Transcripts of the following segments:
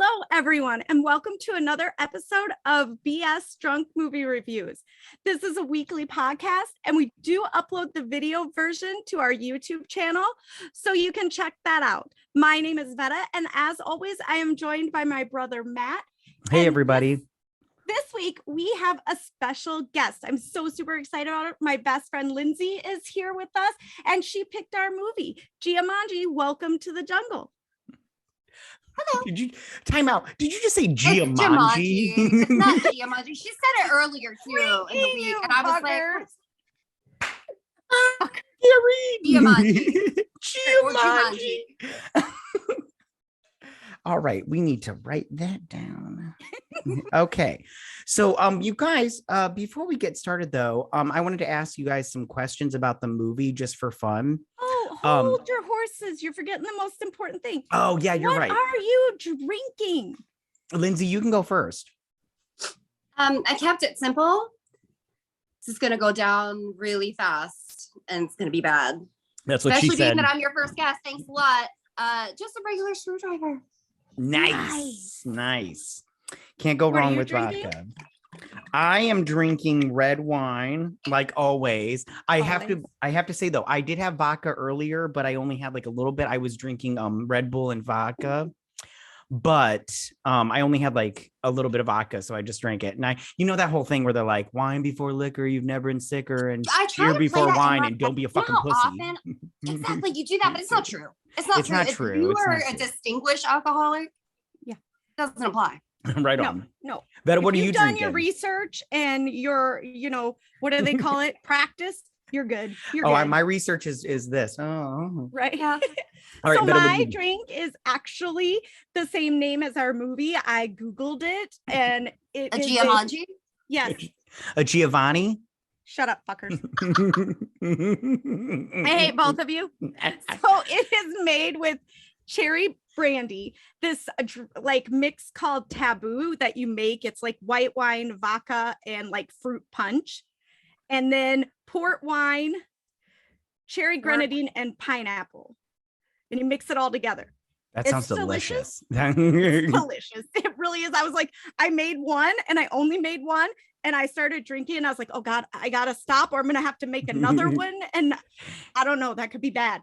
Hello, everyone, and welcome to another episode of BS Drunk Movie Reviews. This is a weekly podcast, and we do upload the video version to our YouTube channel, so you can check that out. My name is Vetta, and as always, I am joined by my brother, Matt. Hey, everybody. This week, we have a special guest. I'm so super excited about it. My best friend, Lindsey, is here with us, and she picked our movie, Jumanji, Welcome to the Jungle. Hello. Did you time out? Did you just say Jumanji? It's not Jumanji. She said it earlier too in the week, and I was like, Jumanji. Jumanji. All right, we need to write that down. Okay, so you guys, before we get started though, I wanted to ask you guys some questions about the movie just for fun. Oh, hold your horses. You're forgetting the most important thing. Oh, yeah, you're right. What are you drinking? Lindsay, you can go first. I kept it simple. This is gonna go down really fast, and it's gonna be bad. That's what Especially she said. being that I'm your first guest. Thanks a lot. Just a regular screwdriver. Nice. Can't go wrong with vodka. I am drinking red wine, like always. I have to say though, I did have vodka earlier, but I only had like a little bit. I was drinking Red Bull and vodka, but I only had like a little bit of vodka, so I just drank it. And that whole thing where they're like, wine before liquor, you've never been sicker, and beer before wine, and don't be a fucking pussy. Often, exactly, you do that, but it's not true. It's not true. If you are a distinguished alcoholic, yeah, it doesn't apply. Right on. No. But what are you drinking? You've done your research and your, what do they call it? Practice. You're good. My research is this. Oh, right. Yeah. All right. So my drink is actually the same name as our movie. I Googled it, and it a is Jumanji. Yes. A Giovanni. Shut up, fuckers. I hate both of you. So it is made with cherry brandy, this like mix called Taboo that you make. It's like white wine, vodka, and like fruit punch, and then port wine, cherry grenadine, and pineapple, and you mix it all together. That sounds delicious. It's delicious. It really is. I was like, I made one, and I only made one, and I started drinking, and I was like, oh God, I gotta stop, or I'm gonna have to make another one. And I don't know, that could be bad.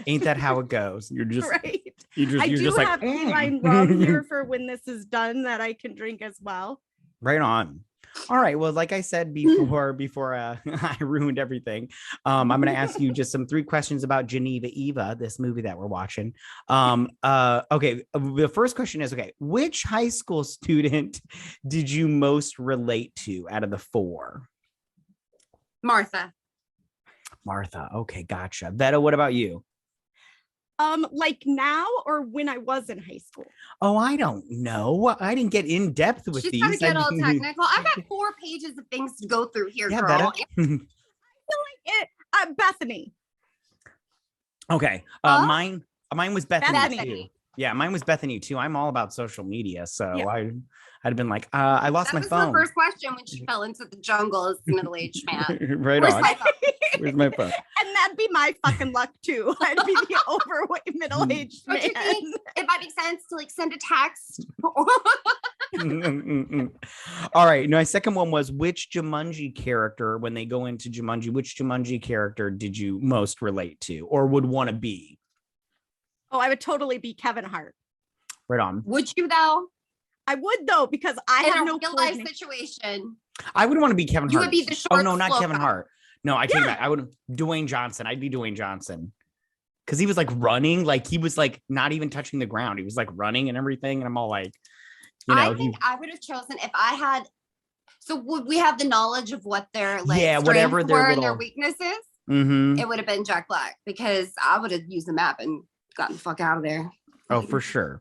Ain't that how it goes? You're just right. You're I do just have like, line rum here for when this is done that I can drink as well. Right on. All right. Well, like I said before I ruined everything, I'm going to ask you just some 3 questions about Geneva Eva, this movie that we're watching. Okay. The first question is, which high school student did you most relate to out of the 4? Martha. Okay. Gotcha. Vetta, what about you? Like now or when I was in high school? Oh, I don't know. I didn't get in depth with these. She's gonna get all technical. I've got 4 pages of things to go through here, yeah, girl. I feel like it. Bethany. Okay. Mine was Bethany too. Yeah, mine was Bethany too. I'm all about social media, so yeah. I'd have been like, I lost my phone. That was her first question when she fell into the jungle as the middle-aged man. Right. Where's on. My phone? Where's my phone? And that'd be my fucking luck too. I'd be the overweight middle-aged man. Don't you think it might make sense to like send a text? All right. My second one was, which Jumanji character, when they go into Jumanji, which Jumanji character did you most relate to or would want to be? Oh, I would totally be Kevin Hart. Right on. Would you though? I would though, because I have no real life situation. I would want to be Kevin Hart. You would be the short. Oh no, not Kevin Hart. No, I take it back. I would Dwayne Johnson. I'd be Dwayne Johnson. Because he was like running, like he was like not even touching the ground. He was like running and everything. And I'm all like, I think I would have chosen if I had. So would we have the knowledge of what their like whatever were and their weaknesses? Mm-hmm. It would have been Jack Black, because I would have used the map and gotten the fuck out of there. Oh, for sure.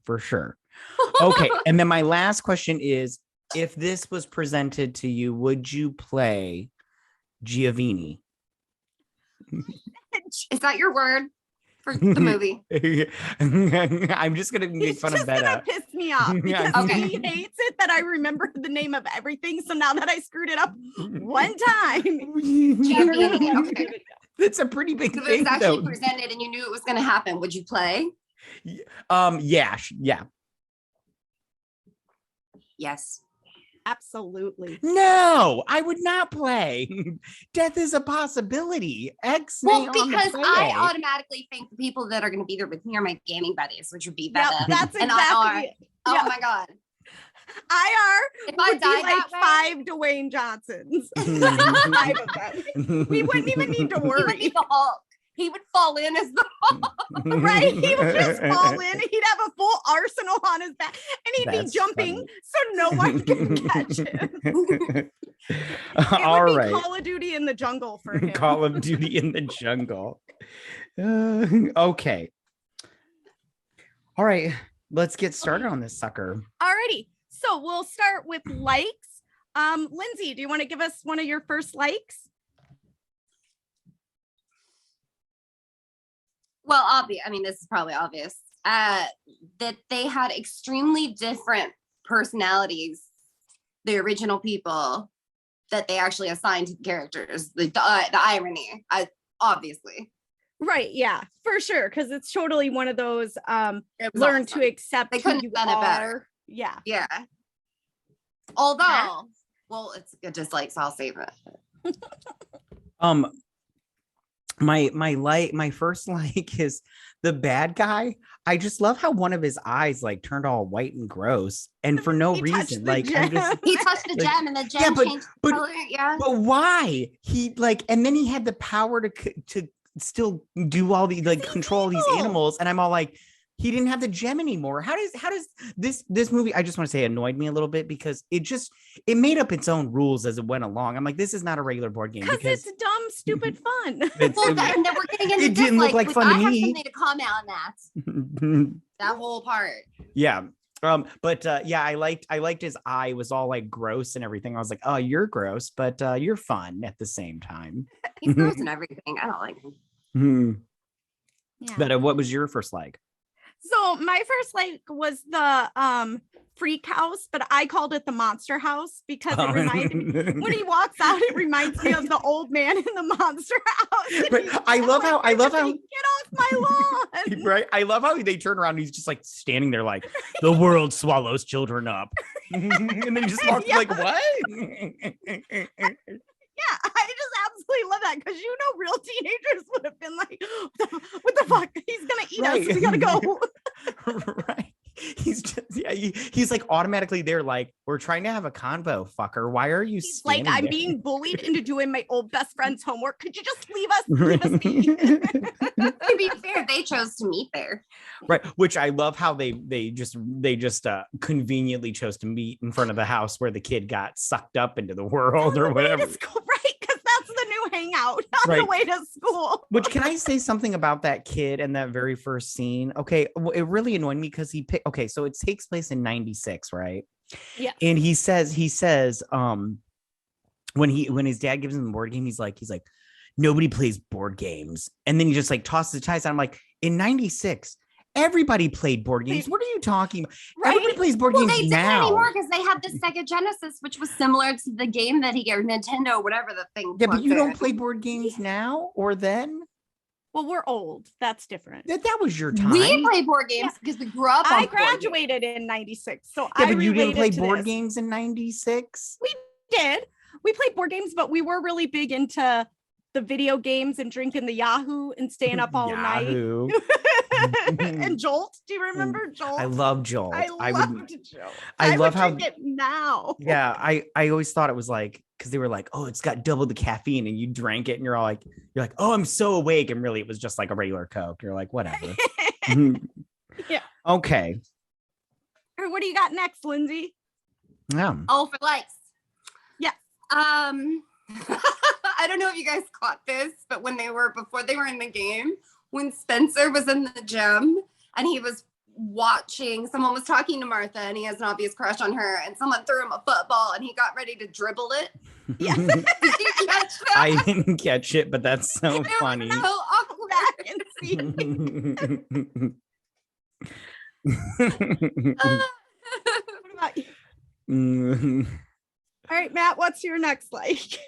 Okay. And then my last question is, if this was presented to you, would you play Giovanni? Is that your word for the movie? I'm just going to make fun of Vetta. Piss me off because he hates it that I remember the name of everything. So now that I screwed it up one time, that's a pretty big thing. If it was actually presented and you knew it was going to happen, would you play? Yeah. Yes. Absolutely. No, I would not play. Death is a possibility. Well, because I automatically think the people that are going to be there with me are my gaming buddies, which would be Vetta. Yep, that's exactly it. Oh my God. IR if I would died be like that way, 5 Dwayne Johnsons. 5 of them. We wouldn't even need to he would worry. be the Hulk. He would fall in as the Hulk. Right? He would just fall in. He'd have a full arsenal on his back and he'd be jumping so no one could catch him. It All would be right. Call of Duty in the jungle for him. Call of Duty in the jungle. Okay. All right. Let's get started on this sucker. Alrighty. So we'll start with likes. Lindsay, do you want to give us one of your first likes? Well, obvious. I mean, this is probably obvious. That they had extremely different personalities, the original people, that they actually assigned to the characters. The irony, obviously. Right. Yeah, for sure. Because it's totally one of those learn awesome. to accept They couldn't who you have done it better. are. Yeah. Yeah. Although, well, it's a dislike, so I'll save it. My first like is the bad guy. I just love how one of his eyes like turned all white and gross, and for no reason. Like I'm just, he touched the gem, and the gem changed color. Yeah, but why? He like, and then he had the power to still do all the like control these animals, and I'm all like, he didn't have the gem anymore. How does this movie, I just want to say, annoyed me a little bit because it made up its own rules as it went along. I'm like, this is not a regular board game because it's dumb, stupid fun. Well, and then we're getting into it didn't look like fun to me. I have something to comment on that. That whole part. Yeah. But yeah, I liked his eye. It was all like gross and everything. I was like, oh, you're gross, but you're fun at the same time. He's gross and everything. I don't like him. Yeah. But what was your first like? So my first like was the freak house, but I called it the monster house because it reminded me when he walks out, it reminds me of the old man in the monster house. Right. I love how get off my lawn. Right. I love how they turn around and he's just like standing there like the world swallows children up. And then he just walks like, what? Yeah, I just absolutely love that because real teenagers would have been like, "What the fuck? He's gonna eat us. We gotta go." Right. He's just he's like automatically there, like, we're trying to have a convo, fucker. Why are you like, I'm there? being bullied into doing my old best friend's homework. Could you just leave us be? To be fair, they chose to meet there. Right. Which I love how they just conveniently chose to meet in front of the house where the kid got sucked up into the world or whatever. Right, because that's the new hangout on the way to school. Which, can I say something about that kid and that very first scene? Okay, it really annoyed me because so it takes place in 96, right? Yeah. And he says when his dad gives him the board game, he's like nobody plays board games, and then he just like tosses the ties. I'm like, in 96 everybody played board games. What are you talking about? Right? Everybody plays board games now. They didn't anymore because they had the Sega Genesis, which was similar to the game that he gave, Nintendo, whatever the thing. Yeah, but you don't play board games now or then? Well, we're old. That's different. That was your time. We play board games because we grew up. I graduated in 96, so yeah, but you didn't play board games in 96? We did. We played board games, but we were really big into the video games and drinking the Yahoo and staying up all night. And Jolt. Do you remember Jolt? I love Jolt. I loved Jolt. I love how drink it now. Yeah, I always thought it was like, because they were like, oh, it's got double the caffeine, and you drank it, and you're like, oh, I'm so awake, and really it was just like a regular Coke. You're like, whatever. Yeah. Okay. What do you got next, Lindsay? Yeah. Oh, for likes. Yeah. I don't know if you guys caught this, but before they were in the game, when Spencer was in the gym and he was watching, someone was talking to Martha and he has an obvious crush on her, and someone threw him a football and he got ready to dribble it. Yeah. Did you catch that? I didn't catch it, but that's so funny. Was so awkward. Back and see. What about you? All right, Matt, what's your next like?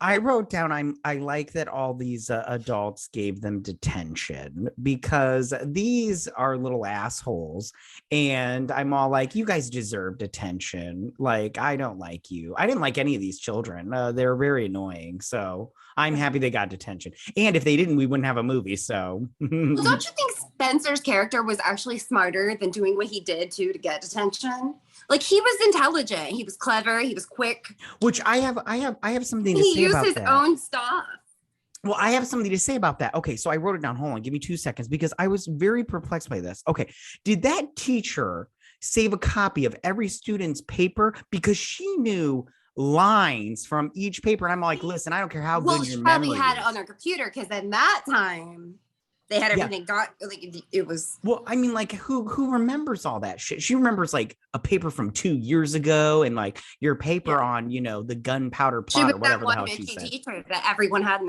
I wrote down I like that all these adults gave them detention because these are little assholes, and I'm all like, you guys deserve detention. Like, I don't like you. I didn't like any of these children. They're very annoying. So I'm happy they got detention. And if they didn't, we wouldn't have a movie. So Well, don't you think Spencer's character was actually smarter than doing what he did to get detention? Like, he was intelligent, he was clever, he was quick. Which I have something to say about that. He used his own stuff. Well, I have something to say about that. Okay, so I wrote it down. Hold on, give me 2 seconds because I was very perplexed by this. Okay, did that teacher save a copy of every student's paper because she knew lines from each paper? And I'm like, listen, I don't care how good your memory is. Well, she probably had it on her computer because in that time they had everything it was. Well, I mean, like, who remembers all that shit? She remembers like a paper from 2 years ago and like your paper on, the gunpowder plot or whatever the hell she said. Teacher that everyone had.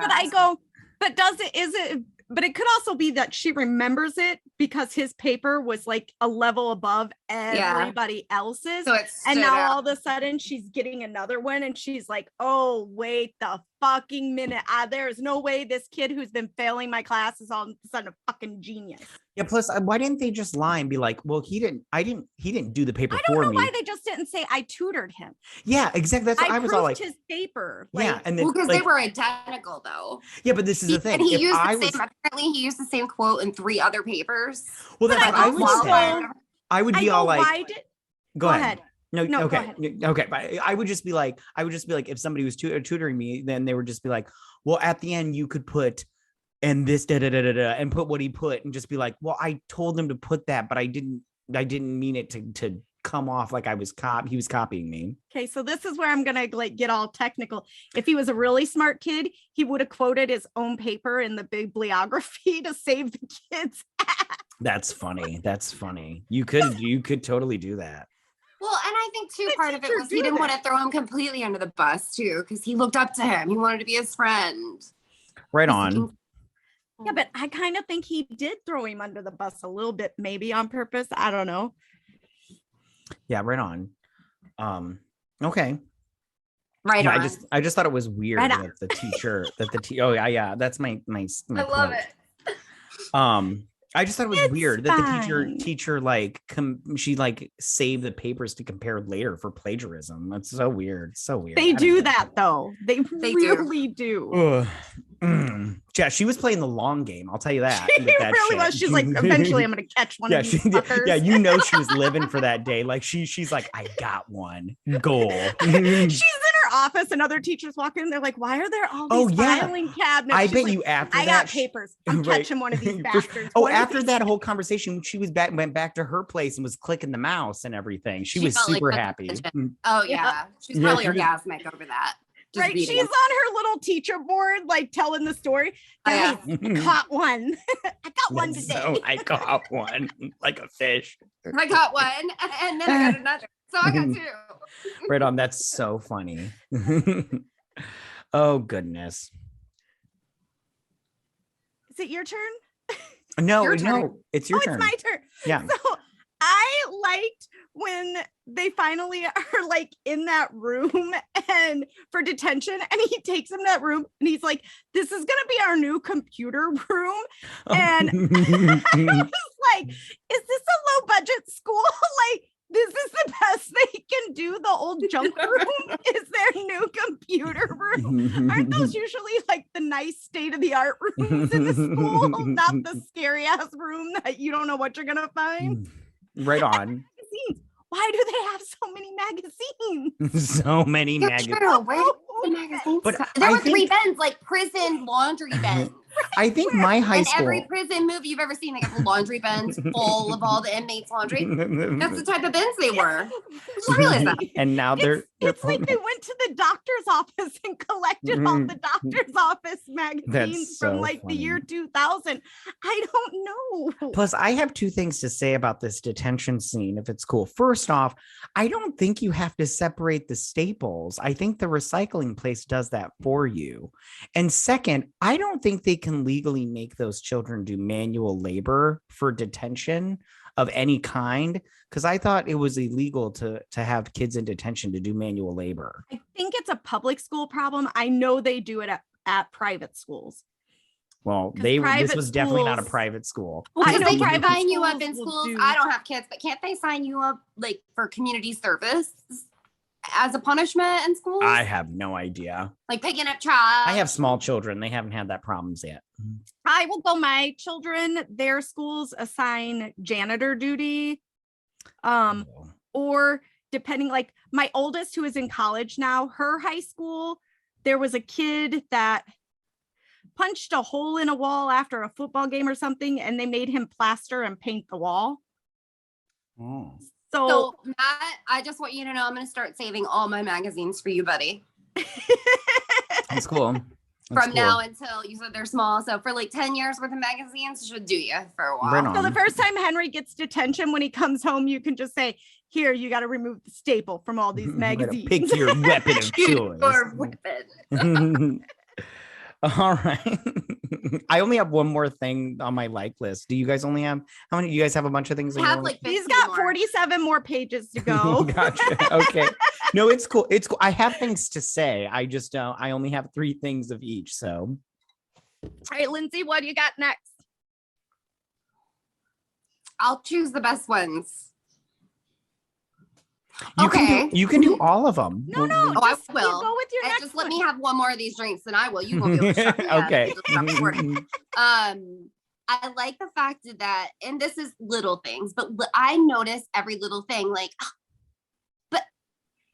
But but it could also be that she remembers it because his paper was like a level above everybody else's. And now all of a sudden she's getting another one and she's like, oh, wait the fucking minute. There's no way this kid who's been failing my class is all of a sudden a fucking genius. Yeah. Plus, why didn't they just lie and be like, well, he didn't do the paper for me. I don't know why they just didn't say I tutored him. Yeah, exactly. That's what I was all like. his paper. Yeah. And then because they were identical though. Yeah, but this is the thing. And apparently he used the same quote in 3 other papers. Well, that's what I would say. I would be all like, go ahead. No, okay. Okay. But I would just be like, if somebody was tutoring me, then they would just be like, well, at the end you could put, and this and put what he put and just be like, well, I told him to put that, but I didn't mean it to come off like he was copying me. Okay. So this is where I'm going to like get all technical. If he was a really smart kid, he would have quoted his own paper in the bibliography to save the kids. That's funny. That's funny. You could totally do that. Well, and I think too, part of it was he didn't want to throw him completely under the bus too, because he looked up to him. He wanted to be his friend. Right on. Yeah, but I kind of think he did throw him under the bus a little bit, maybe on purpose. I don't know. Yeah, right on. Okay. Right on. I just thought it was weird that the teacher oh yeah, that's my I love it. I just thought it was weird that the teacher like she like saved the papers to compare later for plagiarism. That's so weird. So weird. They do that though. They really do. Yeah, she was playing the long game. I'll tell you that. She really was. She's like, eventually I'm gonna catch one of these fuckers. Yeah, she was living for that day. Like she's like, I got one goal. She's in her office and other teachers walk in. They're like, why are there all these filing cabinets? I bet you after I that, got papers. I'm catching one of these bastards. After that whole conversation, she went back to her place and was clicking the mouse and everything. She was super happy. Oh yeah, she's probably orgasmic over that. Right, she's on her little teacher board, like telling the story. I caught one. I got one today. So I caught one like a fish. I got one, and then I got another. So I got 2. Right on. That's so funny. Oh goodness. Is it your turn? No, it's your turn. It's my turn. Yeah. So I liked when they finally are like in that room and for detention, and he takes him to that room and he's like, this is gonna be our new computer room. And I was like, is this a low budget school? Like, this is the best they can do. The old junk room is their new computer room. Aren't those usually like the nice state of the art rooms in the school? Not the scary ass room that you don't know what you're gonna find. Right on. Why do they have so many magazines? So many magazines. But there were 3 bins, like prison laundry bins. I think my high school. Every prison movie you've ever seen, they have laundry bins full of all the inmates' laundry. That's the type of bins they were. And now it's like they went to the doctor's office and collected all the doctor's office magazines from the year 2000. I don't know. Plus, I have 2 things to say about this detention scene, if it's cool. First off, I don't think you have to separate the staples. I think the recycling place does that for you. And second, I don't think they can legally make those children do manual labor for detention. of any kind? Because I thought it was illegal to have kids in detention to do manual labor. I think it's a public school problem. I know they do it at private schools. Well, this was definitely not a private school. Well, I know they can private sign you up schools in will schools. do- I don't have kids, but can't they sign you up like for community service as a punishment in schools? I have no idea. Like picking up trash. I have small children. They haven't had that problems yet. I will go. My children, their schools assign janitor duty. Or depending, like my oldest, who is in college now, her high school, there was a kid that punched a hole in a wall after a football game or something, and they made him plaster and paint the wall. Oh. So Matt, I just want you to know I'm going to start saving all my magazines for you, buddy. That's cool. From now until you said they're small. So for like 10 years worth of magazines should do you for a while. Right on. So the first time Henry gets detention, when he comes home, you can just say, here, you got to remove the staple from all these magazines. Pick your weapon of choice. Your weapon. All right. I only have one more thing on my like list. Do you guys only have, how many? You guys have a bunch of things? I have like He's got 47 more pages to go. Gotcha. Okay. No, it's cool. It's cool. I have things to say. I just don't. I only have 3 things of each. So. All right, Lindsay, what do you got next? I'll choose the best ones. You can do all of them. No. Oh, I just, will. You go with your And next just let one. me have one more of these drinks and I will. You won't be able to shut me up. Okay. Just stop recording. I like the fact that, and this is little things, but I notice every little thing, like, but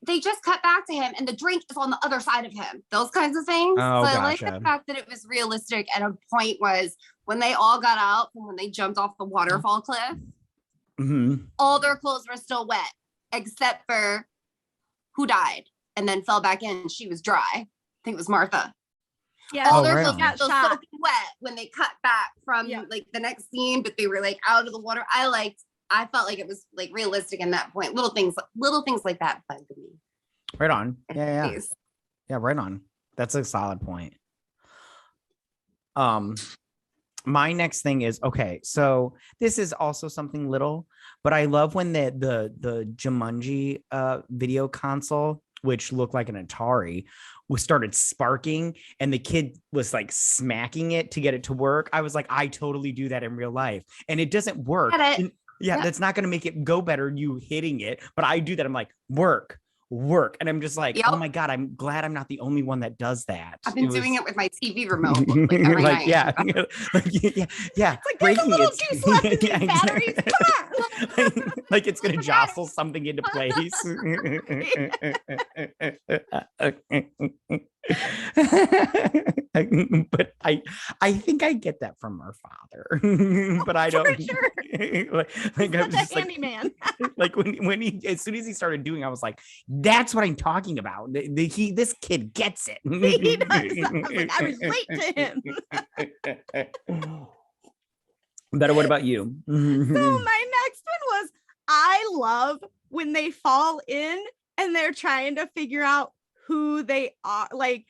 they just cut back to him and the drink is on the other side of him. Those kinds of things. Oh, so I like gotcha. the fact that it was realistic. And a point was when they all got out and when they jumped off the waterfall cliff, all their clothes were still wet, except for who died and then fell back in. She was dry. I think it was Martha. Yeah. All their right clothes on. were still soaking wet when they cut back from like the next scene, but they were like out of the water. I felt like it was like realistic in that point. Little things like that bugged me. Right on. Yeah. Please. Yeah, right on. That's a solid point. My next thing is, okay, so this is also something little, but I love when the Jumanji video console, which looked like an Atari, started sparking and the kid was like smacking it to get it to work. I was like, I totally do that in real life. And it doesn't work. Yeah, that's not going to make it go better, you hitting it. But I do that. I'm like, work. And I'm just like, oh my God, I'm glad I'm not the only one that does that. I've been doing it with my TV remote like every night. Yeah. Yeah. It's like there's a little juice left in these batteries. Come on. Like it's gonna jostle something into place. But I think I get that from our father. But I don't. Sure. Like I was just handyman. like when he, as soon as he started doing, I was like, that's what I'm talking about. This kid gets it. He does. I relate to him. Better. What about you? So my next one was, I love when they fall in and they're trying to figure out who they are, like,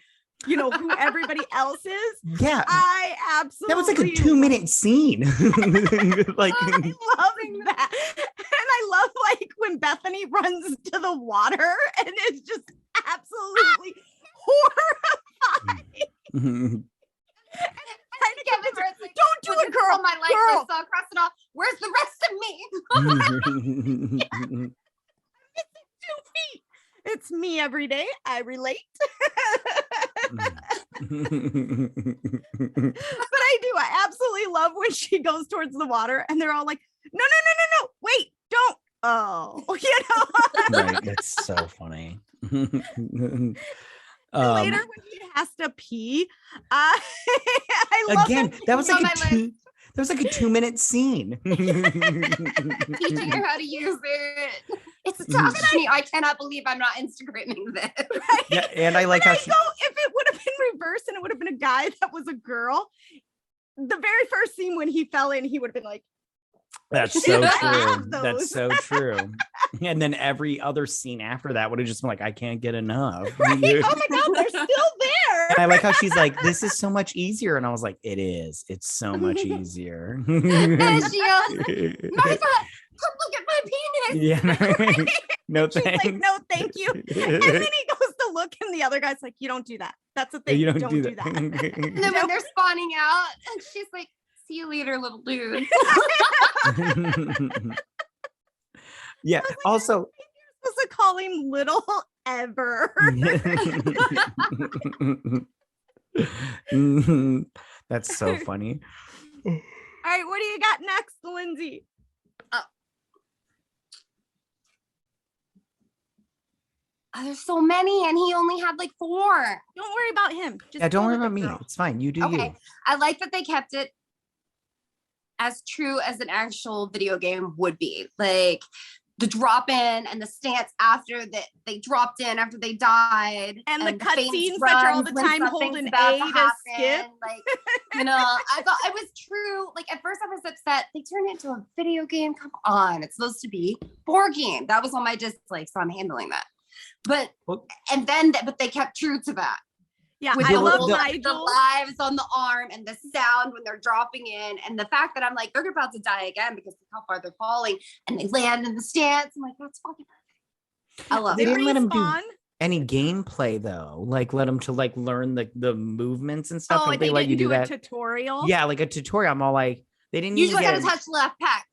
you know, who everybody else is. Yeah. I absolutely. That was like a 2-minute scene. Like, I'm loving that. And I love like when Bethany runs to the water and it's just absolutely horrifying. Don't do it, girl. My life Girl. so cross it off. Where's the rest of me? 2 feet. It's me every day. I relate. But I do. I absolutely love when she goes towards the water and they're all like, no. Wait, don't. Oh, you know. Right. That's so funny. Later when he has to pee, I love again, that was like a 2-minute scene. Teaching her how to use it. It's a tough me. I cannot believe I'm not Instagramming this. Right? Yeah, and I like how if it would have been reversed and it would have been a guy that was a girl, the very first scene when he fell in, he would have been like, that's so true. That's so true. And then every other scene after that would have just been like, I can't get enough. Right? Oh my God, they're still there. And I like how she's like, this is so much easier. And I was like, it is. It's so much easier. And she goes, Martha, come look at my penis. Yeah. No, She's thanks. like, no, thank you. And then he goes to look, and the other guy's like, you don't do that. That's the thing. You don't do that. And then when they're spawning out, and she's like, see you later, little dude. Yeah. Like, Also, you're supposed to call him little ever. That's so funny. All right, what do you got next, Lindsay? There's so many, and he only had like 4. Don't worry about him. Just Yeah, don't go worry with about it, me. girl. It's fine. You do Okay. you. I like that they kept it as true as an actual video game would be. Like the drop in and the stance after that they dropped in after they died. And the famous cutscenes that you're all the runs when time something's holding about A to happen. skip. Like, you know, I thought it was true. Like at first I was upset. They turned it into a video game. Come on. It's supposed to be board game. That was on my dislikes, so I'm handling that. But but they kept true to that. Yeah, With I love the Nigel. lives on the arm and the sound when they're dropping in, and the fact that I'm like, they're about to die again because of how far they're falling, and they land in the stance. I'm like, that's fucking perfect. I love They it. didn't let him do Respawn. any gameplay though. Like let him to like learn the movements and stuff. Oh, Don't they let you didn't do do a that? tutorial. Yeah, like a tutorial. I'm all like, they didn't You even just get gotta touch the left pack.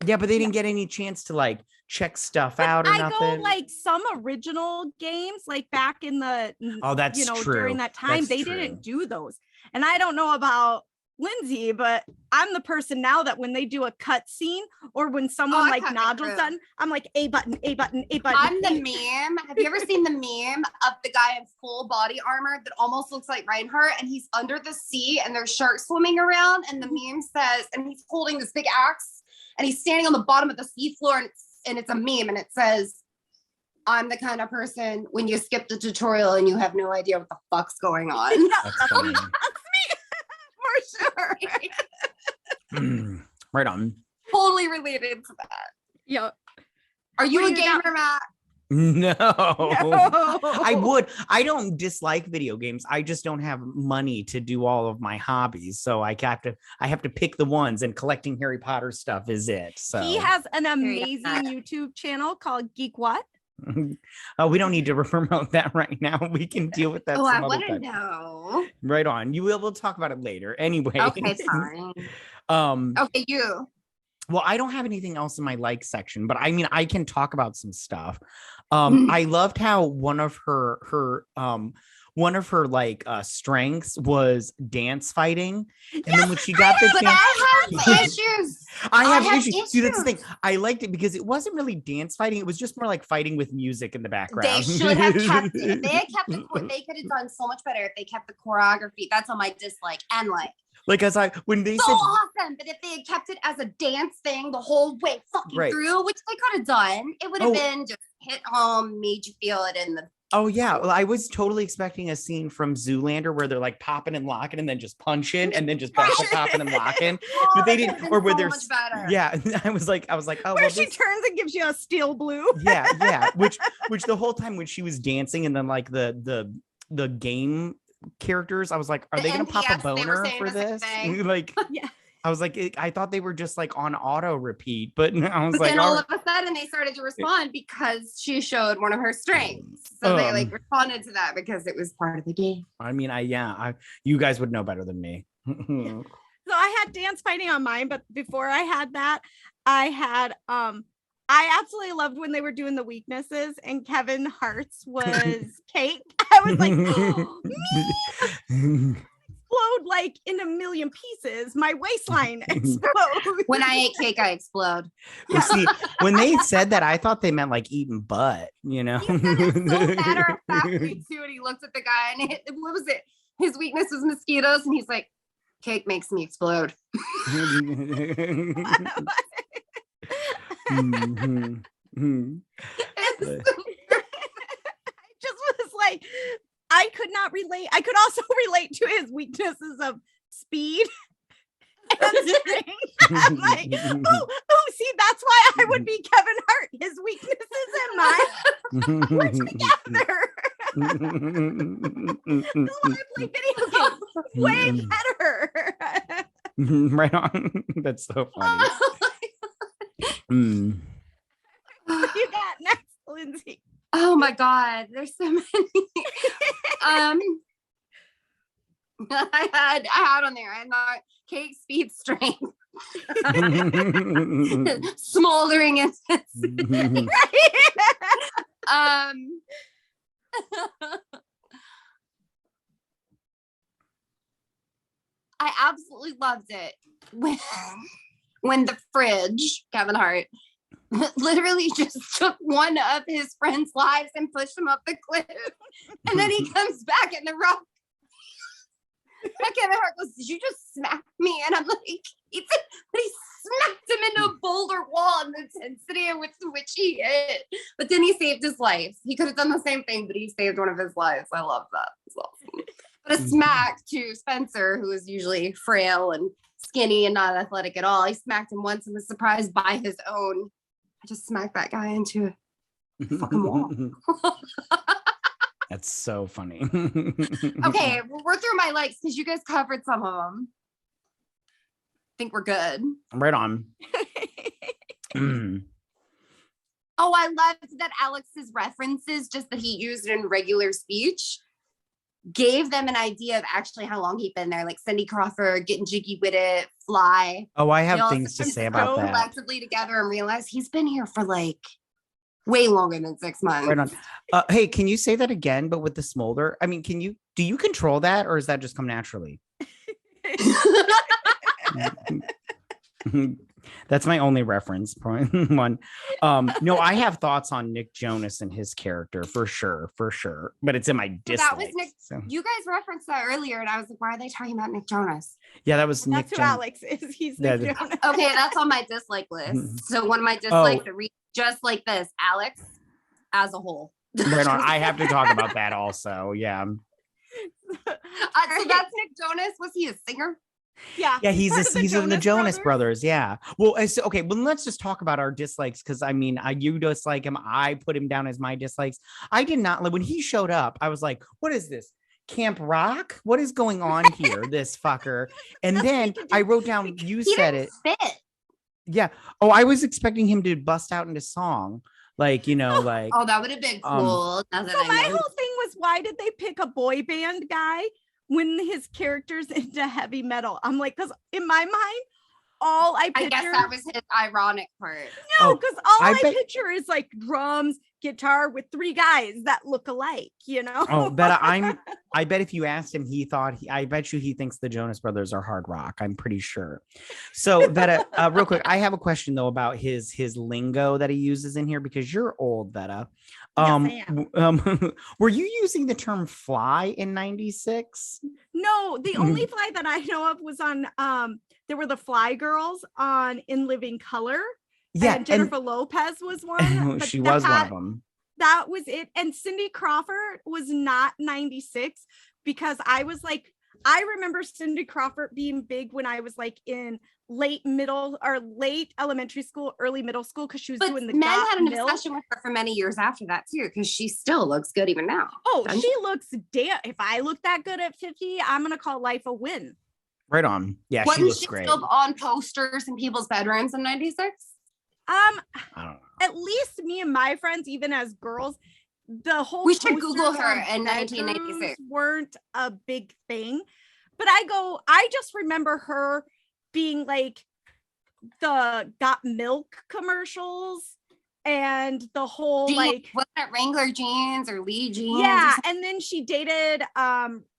Yeah, but they didn't get any chance to like check stuff out or I nothing. go like some original games, like back in the that's true. during that time, That's they true. didn't do those. And I don't know about Lindsay, but I'm the person now that when they do a cut scene or when someone I like cut it Nigel's through. done, I'm like A button, A button, A button. I'm the meme. Have you ever seen the meme of the guy in full body armor that almost looks like Reinhardt, and he's under the sea and there's sharks swimming around, and the meme says, and he's holding this big axe and he's standing on the bottom of the sea floor, and it's a meme, and it says, I'm the kind of person when you skip the tutorial and you have no idea what the fuck's going on. That's funny. For sure. Right on. Totally related to that. Yeah. Are you What a do you got? gamer, Matt? No. No. I would. I don't dislike video games. I just don't have money to do all of my hobbies. So I have to pick the ones, and collecting Harry Potter stuff is it. So He has an you amazing go. YouTube channel called Geek What? Oh, we don't need to promote that right now. We can deal with that Oh, I some other want to time. know. Right on. We'll talk about it later. Anyway. Okay, fine. Okay, you. Well, I don't have anything else in my like section, but I mean, I can talk about some stuff. Mm. I loved how one of her like strengths was dance fighting, and then when she got the But chance, I have issues. I have have issues. Dude, that's the thing. issues. I liked it because it wasn't really dance fighting; it was just more like fighting with music in the background. They should have kept it. If they had kept they could have done so much better if they kept the choreography. That's on my dislike. And like, Like as when they so said awesome. But if they had kept it as a dance thing the whole way fucking Right. through, which they could have done, it would have Oh. been just hit home, made you feel it in the. Oh yeah, well, I was totally expecting a scene from Zoolander where they're like popping and locking and then just punching and then just back to popping and locking. Oh, But they that didn't, could've or been where so there's much better. yeah. I was like, oh, Where well, she this, turns and gives you a steel blue. yeah. Which the whole time when she was dancing and then like the game characters, I was like, are The they gonna pop a NPCs, they were boner saying for the same this? thing. Like, Yeah. I was like, I thought they were just like on auto repeat, but I was But like, then all all right. of a sudden they started to respond because she showed one of her strengths. So they like responded to that because it was part of the game. I mean, you guys would know better than me. So I had dance fighting on mine, but before I had that, I had I absolutely loved when they were doing the weaknesses and Kevin Hart's was cake. I was like, me explode like in a million pieces. My waistline explodes. When I ate cake, I explode. Well, see, when they said that, I thought they meant like eating butt, you know? He said it so matter of factly too, and he looked at the guy and what was it? His weakness was mosquitoes, and he's like, "Cake makes me explode." Mhm. Mhm. I just was like, I could not relate. I could also relate to his weaknesses of speed and strength. I'm like, oh, see, that's why I would be Kevin Hart. His weaknesses and mine were together. lively video games. Way better. Right on. That's so funny. What do you got next, Lindsay? Oh my God, there's so many. I had on there. I had not cake speed strength. Smoldering intensity. I absolutely loved it when the fridge, Kevin Hart, literally just took one of his friend's lives and pushed him up the cliff. And then he comes back in the rock. And Kevin Hart goes, "Did you just smack me?" And I'm like, he smacked him into a boulder wall and the intensity in which he hit. But then he saved his life. He could have done the same thing, but he saved one of his lives. I love that. It's awesome. But a smack to Spencer, who is usually frail and skinny and not athletic at all. He smacked him once and was surprised by his own. I just smacked that guy into a fucking wall. That's so funny. Okay, we're through my likes because you guys covered some of them. I think we're good. Right on. Oh, I loved that Alex's references, just that he used in regular speech, gave them an idea of actually how long he'd been there. Like Cindy Crawford, Getting Jiggy with It, Fly. Oh, I have things to say about that. Collectively together and realize he's been here for like way longer than 6 months. Right on. Hey, can you say that again, but with the smolder? I mean, do you control that, or does that just come naturally? That's my only reference point. One. No, I have thoughts on Nick Jonas and his character for sure. But it's in my dislikes. That was Nick. So. You guys referenced that earlier, and I was like, "Why are they talking about Nick Jonas?" Yeah, that was Nick. That's who Alex is. He's Nick Jonas. Okay, that's on my dislike list. So one of my dislikes that read just like this: Alex as a whole. Right on. I have to talk about that also. Yeah. So that's Nick Jonas. Was he a singer? Yeah, he's in the Jonas Brothers. Yeah. Well, okay. Well, let's just talk about our dislikes, because I mean, you dislike him. I put him down as my dislikes. I did not like when he showed up. I was like, "What is this? Camp Rock? What is going on here? This fucker." And then I wrote down. You said it. Fit. Yeah. Oh, I was expecting him to bust out into song. Like, like. Oh, that would have been cool. So my whole thing was, why did they pick a boy band guy when his character's into heavy metal? I'm like, because in my mind, all I picture. I guess that was his ironic part. No, because I picture is like drums, guitar with three guys that look alike, Oh, Vetta, I bet if you asked him, I bet you he thinks the Jonas Brothers are hard rock. I'm pretty sure. So Vetta, real quick, I have a question though about his lingo that he uses in here, because you're old, Vetta. Yes, I am. Were you using the term fly in 96? No, the only fly that I know of was on there were the Fly Girls on In Living Color. Yeah, and Jennifer Lopez was one. She was one of them. That was it. And Cindy Crawford was not 96, because I was like, I remember Cindy Crawford being big when I was like in late elementary school, early middle school, because she was doing the men had an milk. obsession with her for many years after that too, because she still looks good even now. Oh, she looks if I look that good at 50, I'm gonna call life a win. Right on. Yeah, Wasn't she looks she great. Still on posters in people's bedrooms in 96? I don't know. At least me and my friends, even as girls, the whole we should Google her in 1996 weren't a big thing. But I just remember her being like the Got Milk commercials and the whole wasn't it Wrangler jeans or Lee jeans? Yeah, and then she dated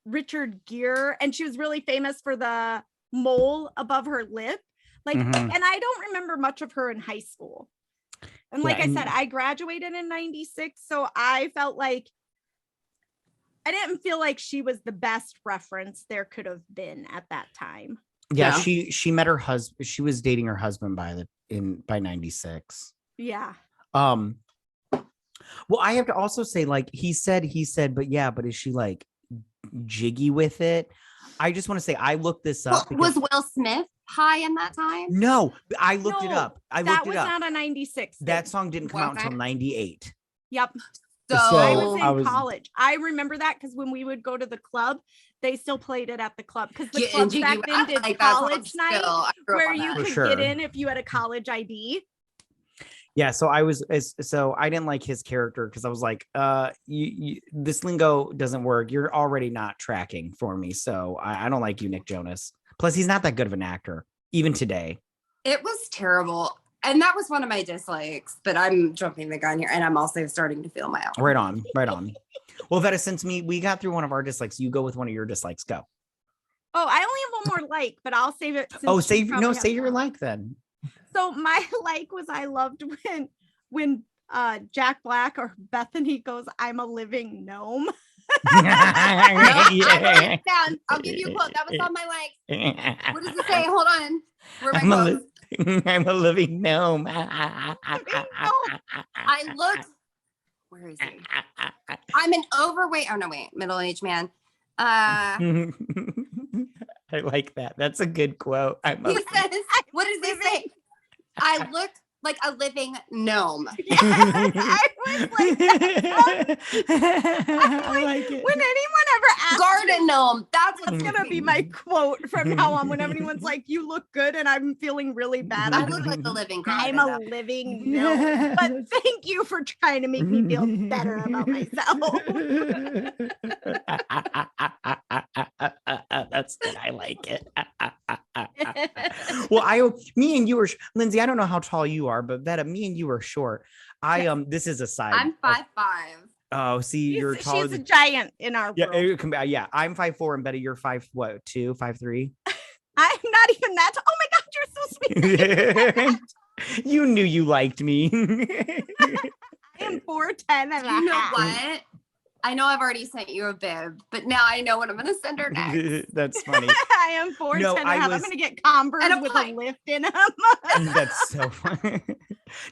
Richard Gere, and she was really famous for the mole above her lip. And I don't remember much of her in high school. And like I said, I graduated in 96, so I felt like I didn't feel like she was the best reference there could have been at that time. Yeah, she met her husband. She was dating her husband by 96. Yeah. Well, I have to also say, like he said, but is she like jiggy with it? I just want to say I looked this up. Was Will Smith high in that time? No, I looked it up. That was not a 96. That song didn't come out until 98. Yep. So I was in college. I remember that because when we would go to the club, they still played it at the club because the club back then did like college night where you could get in if you had a college ID. Yeah, so I didn't like his character because I was like, this lingo doesn't work. You're already not tracking for me, so I don't like you, Nick Jonas. Plus, he's not that good of an actor, even today. It was terrible. And that was one of my dislikes, but I'm jumping the gun here, and I'm also starting to feel my own. Right on. Well, Vetta, since we got through one of our dislikes, you go with one of your dislikes. Go. Oh, I only have one more like, but I'll save it. Say your like then. So my like was I loved when Jack Black or Bethany goes, "I'm a living gnome." Yeah. I'll give you a quote. That was on my like. What does it say? Hold on. Where am I quotes? I'm a living gnome. I look. Where is he? I'm an overweight. Oh no, wait, middle-aged man. I like that. That's a good quote. He says, "What does he say? I look like a living gnome." Yes, I was like, I like it. When anyone ever asks garden gnome, that's gonna be my quote from now on. When anyone's like, "You look good," and I'm feeling really bad, I look like a living I'm a living gnome. But thank you for trying to make me feel better about myself. That's good. I like it. Well, me and you were Lindsay. I don't know how tall you are, but Vetta, me and you are short. This is a side. I'm 5'5". Oh, see, you're taller. She's a giant in our world. Yeah. I'm 5'4", and Betty, you're 5'2", 5'3". I'm not even that. Oh my God, you're so sweet. You knew you liked me. I am 4'10" and you know what? I know I've already sent you a bib, but now I know what I'm going to send her next. That's funny. I am 4'10" I'm going to get Converse with a lift in them. That's so funny.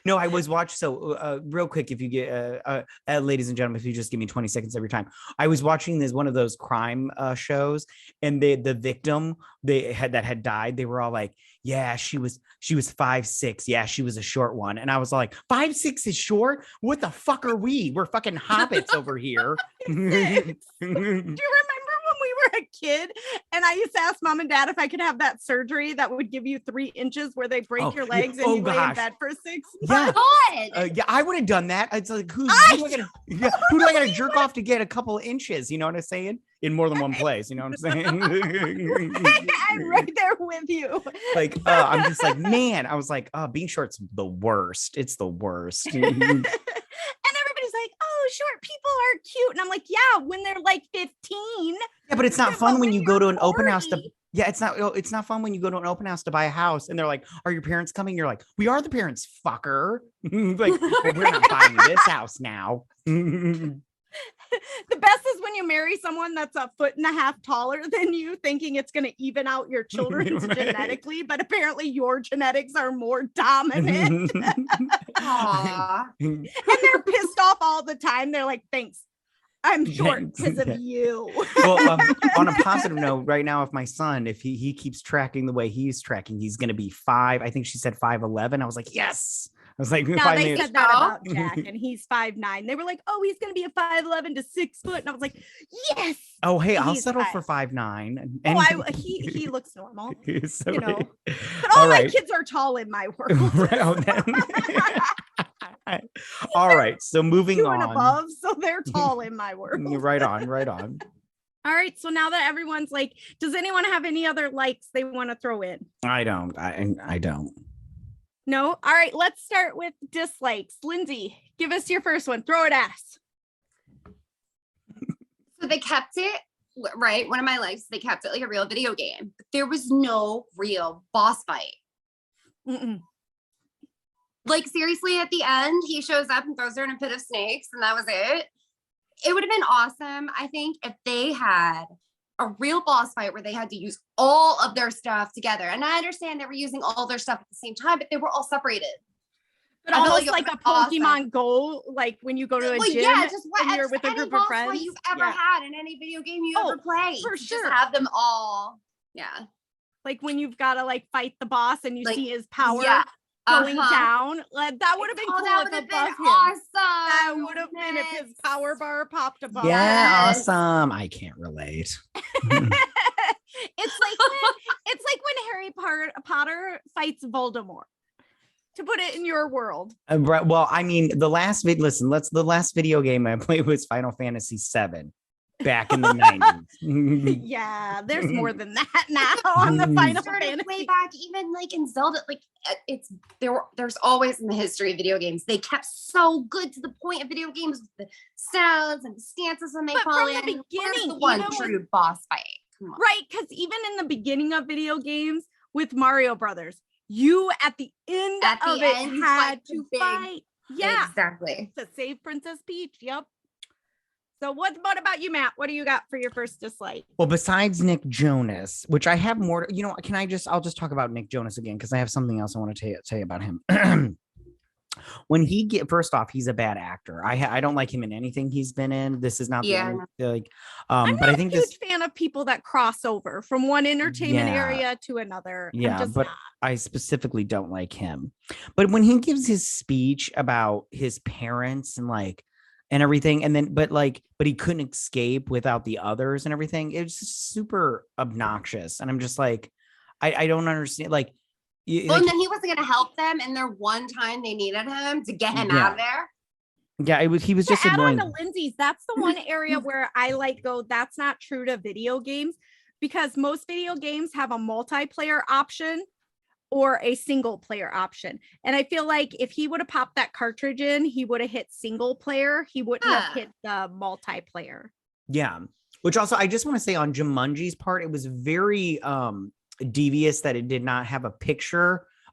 No, I was watching. So real quick, if you get, ladies and gentlemen, if you just give me 20 seconds every time, I was watching one of those crime shows, and the victim that had died, they were all like, yeah, she was 5'6". Yeah, she was a short one. And I was like, 5'6" is short? What the fuck are we? We're fucking hobbits over here. Do you remember when we were a kid and I used to ask mom and dad if I could have that surgery that would give you 3 inches where they break your legs and you lay in bed for 6 months? Yeah, I would have done that. It's like, who do I gotta jerk off to get a couple of inches? You know what I'm saying? In more than one place, you know what I'm saying? I'm right there with you. Like, I'm just like, man, I was like, being short's the worst. It's the worst. And everybody's like, oh, short people are cute. And I'm like, yeah, when they're like 15. Yeah, but it's not fun when you go to an open house to. Yeah, it's not fun when you go to an open house to buy a house and they're like, are your parents coming? You're like, we are the parents, fucker. Like, well, we're not buying this house now. The best is when you marry someone that's 1.5 feet taller than you, thinking it's going to even out your children genetically, but apparently your genetics are more dominant. Aww. And they're pissed off all the time. They're like, thanks. I'm short because of you. Well, on a positive note, right now, if my son, if he keeps tracking the way he's tracking, he's going to be 5. I think she said 5'11". I was like, yes. I was like, no, they said that about Jack, and he's 5'9". They were like, oh, he's going to be a 5'11" to 6 foot. And I was like, yes. Oh, hey, I'll settle for 5'9". Oh, he looks normal. So you know, but all my kids are tall in my world. All right, so moving on. And above, so they're tall in my world. Right on. All right, so now that everyone's like, does anyone have any other likes they want to throw in? I don't. I don't. No? All right, let's start with dislikes. Lindsay, give us your first one. Throw it at us. So they kept it, right? One of my likes, they kept it like a real video game. But there was no real boss fight. Mm-mm. Like, seriously, at the end, he shows up and throws her in a pit of snakes, and that was it. It would have been awesome, I think, if they had a real boss fight where they had to use all of their stuff together. And I understand they were using all their stuff at the same time, but they were all separated. But almost like a Pokemon Go, like when you go to a gym just and you're with a group of friends. What you've ever had in any video game you ever played. For sure. Just have them all. Yeah. Like when you've got to like fight the boss and you see his power. Going down, that would have been cool. That would have been awesome. That would have been if his power bar popped above. Yeah, awesome. I can't relate. It's like when Harry Potter fights Voldemort. To put it in your world. Well, I mean, the last video game I played was Final Fantasy VII back in the 90s. Yeah, there's more than that now on the Final Fantasy. Way back, even like in Zelda, like there's always in the history of video games, they kept so good to the point of video games with the sounds and the stances when they fall in. From the beginning, the one true boss fight. Right, because even in the beginning of video games with Mario Brothers, you at the end had to fight. Yeah, exactly. To save Princess Peach. Yep. So what about you, Matt? What do you got for your first dislike? Well, besides Nick Jonas, which I have more, I'll just talk about Nick Jonas again, because I have something else I want to tell you about him. When first off, he's a bad actor. I don't like him in anything he's been in. This is not I'm not a huge fan of people that cross over from one entertainment area to another. Yeah, but I specifically don't like him. But when he gives his speech about his parents and everything, and then but he couldn't escape without the others and everything, it's just super obnoxious. And I'm just like, I don't understand. And then he wasn't going to help them in their one time they needed him to get him out of there. Yeah, he was just annoying. On to Lindsay's, that's the one area where I that's not true to video games, because most video games have a multiplayer option or a single player option. And I feel like if he would have popped that cartridge in, he would have hit single player. He wouldn't have hit the multiplayer. Yeah. Which also, I just want to say on Jumanji's part, it was very devious that it did not have a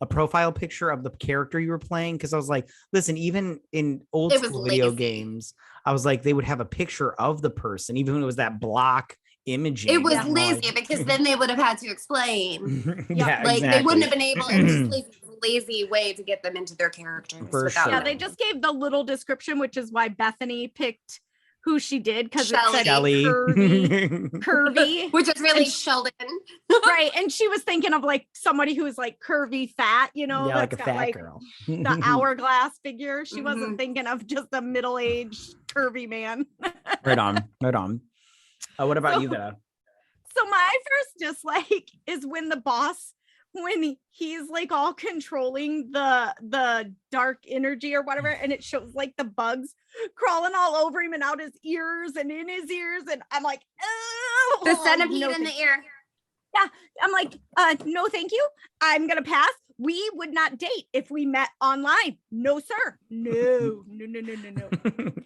profile picture of the character you were playing, because I was like, listen, even in old school video games, I was like, they would have a picture of the person, even when it was that block imaging. It was lazy because then they would have had to explain. Exactly. They wouldn't have been able. It was just a lazy way to get them into their characters. Yeah, they just gave the little description, which is why Bethany picked who she did, because it said curvy, which is really Sheldon. Right. And she was thinking of somebody who's curvy fat, that's like a got fat girl. The hourglass figure. She wasn't thinking of just a middle-aged curvy man. Right on. What about you, Vetta? So my first dislike is when the boss, when he's all controlling the dark energy or whatever, and it shows the bugs crawling all over him and out his ears and in his ears, and I'm like, oh, the centipede in the ear. Yeah, I'm like, no, thank you. I'm gonna pass. We would not date if we met online. No, sir. No.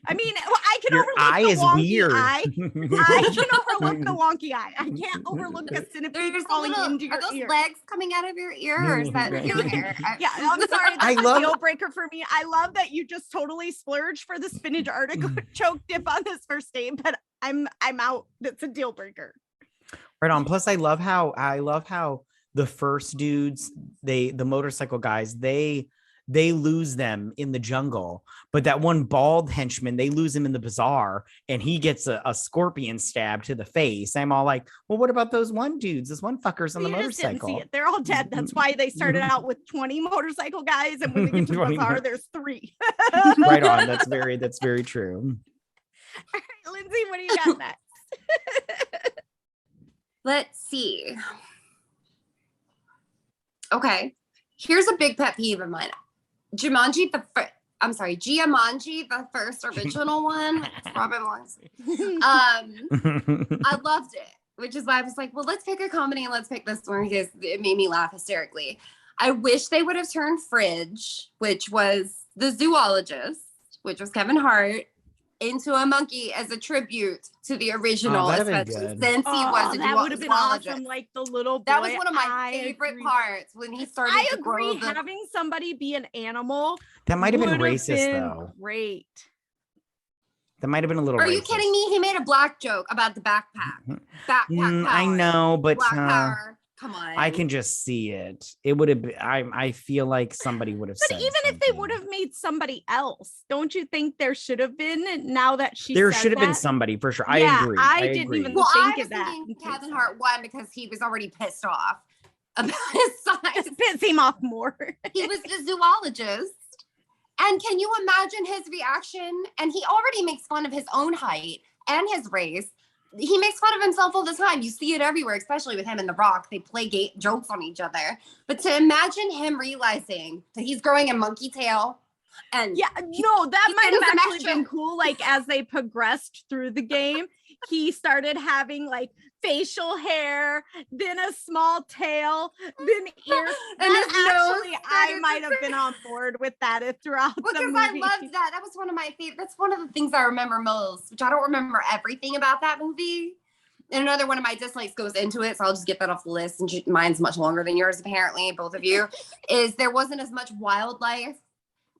I mean, I can overlook the wonky eye. I can overlook the wonky eye. I can't overlook a centipede crawling into your ear. Are those legs coming out of your ear, or is that your ear? Yeah, I'm sorry. That's a deal breaker for me. I love that you just totally splurged for the spinach artichoke dip on this first date, but I'm out. That's a deal breaker. Right on. Plus, I love how the first dudes, the motorcycle guys, they lose them in the jungle, but that one bald henchman, they lose him in the bazaar, and he gets a scorpion stab to the face. I'm all like, well, what about those one dudes? This one fucker's on the motorcycle. Didn't see it. They're all dead. That's why they started out with 20 motorcycle guys, and when they get to the bazaar, there's 3. Right on. That's very true. All right, Lindsay, what do you got next? Let's see. Okay, here's a big pet peeve of mine. Jumanji, Giamanji, the first original one. Robin Williams. I loved it, which is why I was like, well, let's pick a comedy and let's pick this one because it made me laugh hysterically. I wish they would have turned Fridge, which was the zoologist, which was Kevin Hart, into a monkey as a tribute to the original, especially since he was a that would have been awesome. Like the little boy. That was one of my favorite parts when he started. I agree. Having somebody be an animal that might have been racist, though. Great. That might have been a little. Are you kidding me? He made a black joke about the backpack. Backpack. I know, but Black power. Come on. I can just see it. It would have been, I feel like somebody would have said. But even if they would have made somebody else, don't you think there should have been, now that there should have been somebody for sure. I agree. I didn't even think of that. Kevin Hart won because he was already pissed off about his size. Piss him off more. He was the zoologist. And can you imagine his reaction? And he already makes fun of his own height and his race. He makes fun of himself all the time. You see it everywhere, especially with him and The Rock. They play jokes on each other. But to imagine him realizing that he's growing a monkey tail. And yeah, no, that might have actually been cool. Like as they progressed through the game, he started having like facial hair, then a small tail, then ears. And actually, I might have been on board with that throughout the movie. Because I loved that. That was one of my favorite. That's one of the things I remember most, which I don't remember everything about that movie. And another one of my dislikes goes into it, so I'll just get that off the list. And mine's much longer than yours, apparently, both of you. Is there wasn't as much wildlife.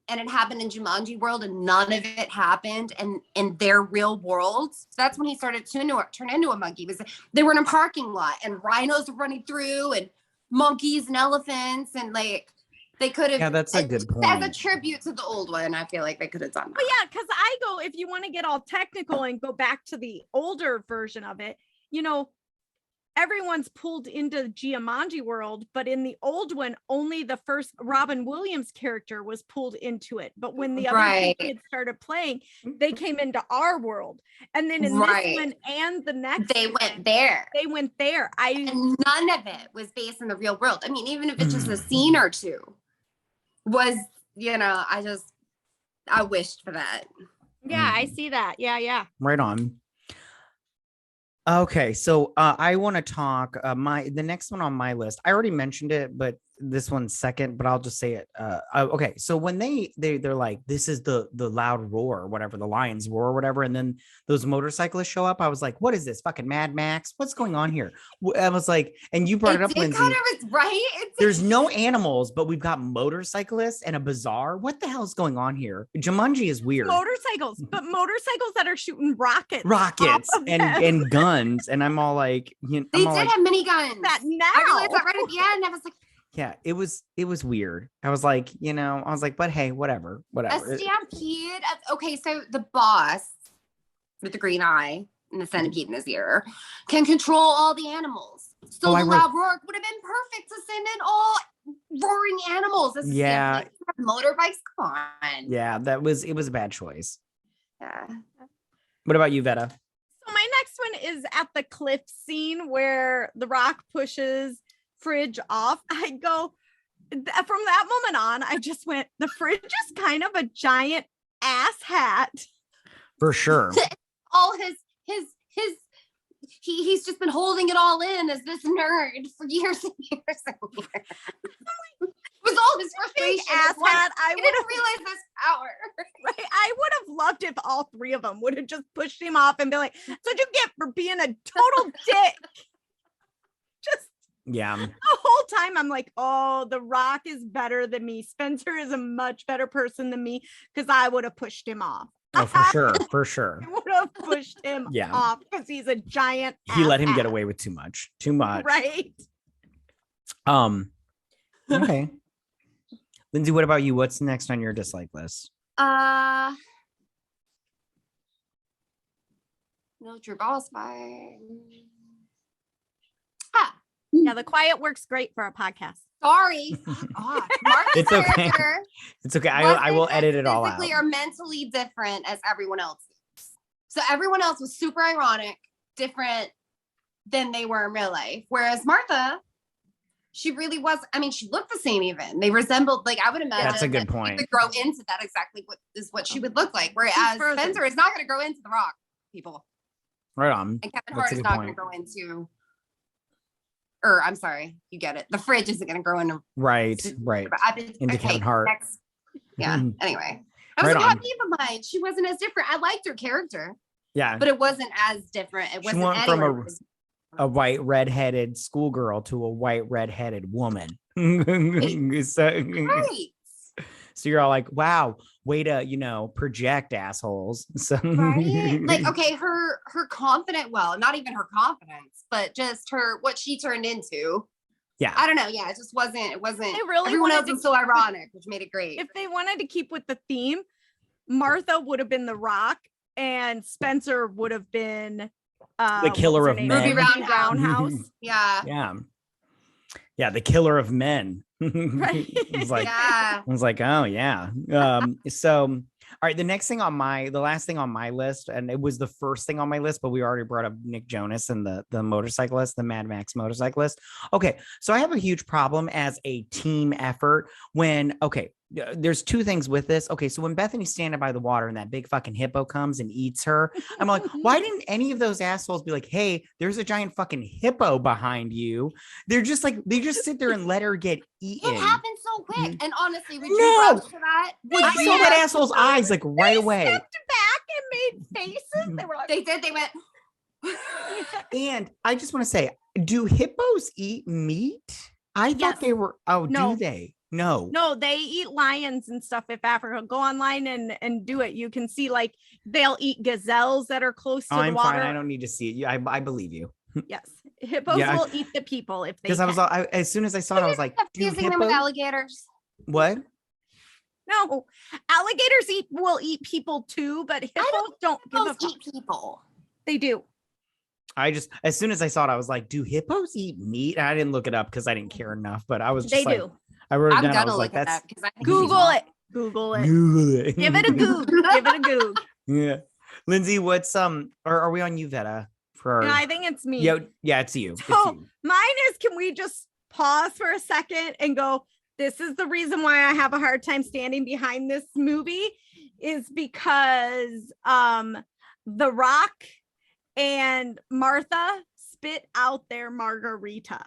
And it happened in Jumanji world, and none of it happened in their real world. So that's when he started to turn into a monkey. They were in a parking lot, and rhinos were running through, and monkeys and elephants, and like they could have. Yeah, that's a good point. As a tribute to the old one, I feel like they could have done that. But yeah, because I go, if you want to get all technical and go back to the older version of it, you know, everyone's pulled into Jumanji world, but in the old one, only the first Robin Williams character was pulled into it. But when the other kids started playing, they came into our world. And then in this one and the next they went there. They went there. And none of it was based in the real world. I mean, even if it's just a scene or two was, you know, I wished for that. Yeah, I see that. Yeah. Right on. Okay, so I want to talk the next one on my list. I already mentioned it, but this one's second, but I'll just say it. Okay, so when they're like, this is the loud roar or whatever, the lion's roar or whatever, and then those motorcyclists show up, I was like, what is this, fucking Mad Max? What's going on here? I was like, and you brought it up, Lindsey. Kind of, right? There's no animals, but we've got motorcyclists and a bazaar. What the hell is going on here? Jumanji is weird. Motorcycles that are shooting rockets and guns, and I'm all like, you know, they did have miniguns. That now I realized that right at the end. I was like, yeah, it was weird. I was like, you know, but hey, whatever. A stampede. Okay, so the boss with the green eye and the centipede in his ear can control all the animals. So the loud roar would have been perfect to send in all roaring animals. Yeah. Motorbikes, come on. Yeah, it was a bad choice. Yeah. What about you, Vetta? So my next one is at the cliff scene where The Rock pushes Fridge off. I go, from that moment on, I just went, the Fridge is kind of a giant ass hat. For sure. All he's just been holding it all in as this nerd for years and years and years. It was all his frustration. Ass hat. I didn't realize this power. Right. I would have loved if all three of them would have just pushed him off and be like, "So what'd you get for being a total dick?" Just yeah. The whole time I'm like, oh, The Rock is better than me. Spencer is a much better person than me, because I would have pushed him off. Oh, for sure. I would have pushed him off because he's a giant. He let him get away with too much. Right. Okay. Lindsey, what about you? What's next on your dislike list? No True Boss fight. Yeah, the quiet works great for a podcast. Sorry. It's okay. It's okay. I will edit it all out. Physically or mentally different as everyone else is. So everyone else was super ironic, different than they were in real life. Whereas Martha, she really was. I mean, she looked the same even. They resembled, like, I would imagine. That's a good point. She would grow into that exactly what she would look like. Whereas Spencer is not going to grow into The Rock, people. Right on. And Kevin Hart is not going to grow into, or I'm sorry, you get it. The Fridge isn't going to grow into. Right. Into Kevin Hart. Anyway. I was like, yeah, never mind. She wasn't as different. I liked her character. Yeah. But it wasn't as different. It wasn't went from a white redheaded schoolgirl to a white redheaded woman. So you're all like, wow, way to, project, assholes. So right? Like, okay, her confident, well, not even her confidence, but just what she turned into. Yeah. I don't know. Yeah, it wasn't, everyone else was so ironic, which made it great. If they wanted to keep with the theme, Martha would have been The Rock and Spencer would have been the killer of men. Ruby Roundhouse. Yeah, the killer of men. Right. I was like, oh yeah. So all right, the last thing on my list, and it was the first thing on my list, but we already brought up Nick Jonas and the motorcyclist, the Mad Max motorcyclist. Okay, so I have a huge problem as a team effort when, there's two things with this. Okay, so when Bethany's standing by the water and that big fucking hippo comes and eats her, I'm like, why didn't any of those assholes be like, hey, there's a giant fucking hippo behind you? They're just like, they just sit there and let her get eaten. It happened so quick. And honestly, would you rush to that? I saw that asshole's eyes like right away. They stepped back and made faces. They were like, they did. They went. And I just want to say, do hippos eat meat? I thought they were. Oh, no. Do they? No, they eat lions and stuff. If Africa, go online and do it. You can see like they'll eat gazelles that are close to the water. Fine. I don't need to see it. I believe you. Yes, hippos will eat the people if they. Because as soon as I saw it, I was like, using them with alligators. What? No, alligators will eat people too, but hippos don't give a fuck. Eat people. They do. As soon as I saw it, I was like, do hippos eat meat? And I didn't look it up because I didn't care enough, but I was just they do. I wrote it down. I was like, that's Google it. Google it. Give it a goog. Give it a goog. Yeah. Lindsay, what's are we on you, Vetta? I think it's me. Yeah, it's you. So mine is, can we just pause for a second and go, this is the reason why I have a hard time standing behind this movie is because The Rock and Martha spit out their margarita.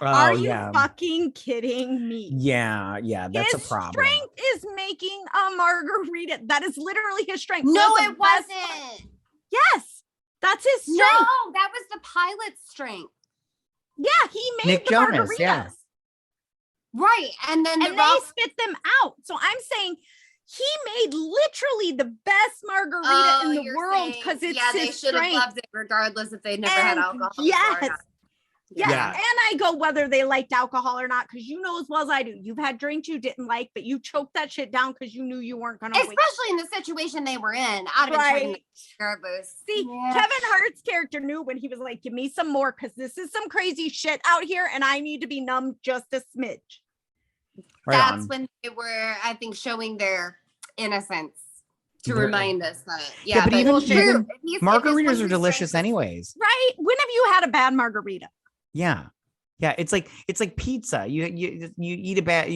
Oh, are you fucking kidding me? Yeah, that's a problem. His strength is making a margarita. That is literally his strength. No, it wasn't. Yes, that's his strength. No, that was the pilot's strength. Yeah, he made Nick the Jonas, margaritas. yeah. Right, and then they spit them out. So I'm saying he made literally the best margarita in the world because it's his they should have loved it regardless if they never had alcohol. Yes. Yeah. And I go whether they liked alcohol or not, because you know as well as I do, you've had drinks you didn't like, but you choked that shit down because you knew you weren't gonna especially in the situation they were in. I'd have been nervous. See, Kevin Hart's character knew when he was like, give me some more because this is some crazy shit out here and I need to be numb just a smidge. That's when they were, I think, showing their innocence to remind us that but even margaritas are delicious anyways. Right? When have you had a bad margarita? Yeah, it's like pizza. You eat a bad.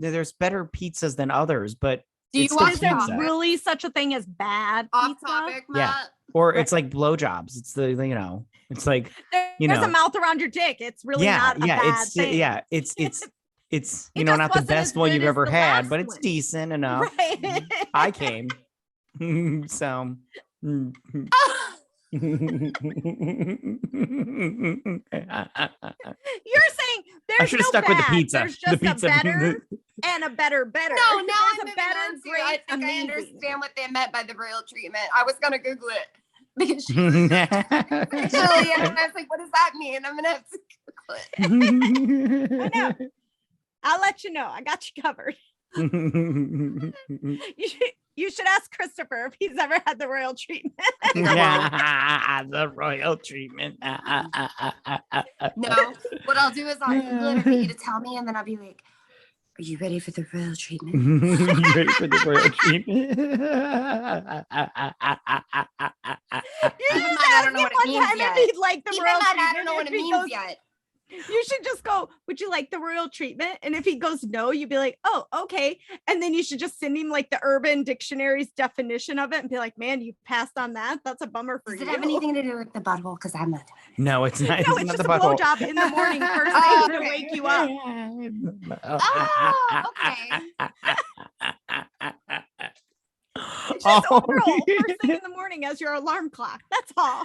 There's better pizzas than others, but is there really such a thing as bad off pizza? topic, Matt? Yeah, or it's like blowjobs. It's it's like there's a mouth around your dick. It's really not a bad thing. It's not the best one you've ever had, but it's decent enough. Right. I came, so. You're saying there's I should have stuck with the pizza. There's just the pizza. A better and a better. No, now there's a better, great, I think amazing. I understand what they meant by the royal treatment. I was gonna Google it because actually, and I was like, "What does that mean?" I'm gonna have to Google it. I know. I'll let you know. I got you covered. You should ask Christopher if he's ever had the royal treatment. The royal treatment. No, what I'll do is I'll Google it for you to tell me, and then I'll be like, "Are you ready for the royal treatment?" Ready for the royal treatment? I don't know what it means yet. Like the royal treatment, I don't know what it means yet. You should just go, would you like the royal treatment? And if he goes no, you'd be like, oh, okay. And then you should just send him like the Urban Dictionary's definition of it and be like, man, you passed on that. That's a bummer for you. Does it have anything to do with the butthole? Because I'm not doing it. No, it's not. No, it's just a blowjob in the morning first thing to wake you up. Oh, okay. It's just oral first thing in the morning as your alarm clock. That's all.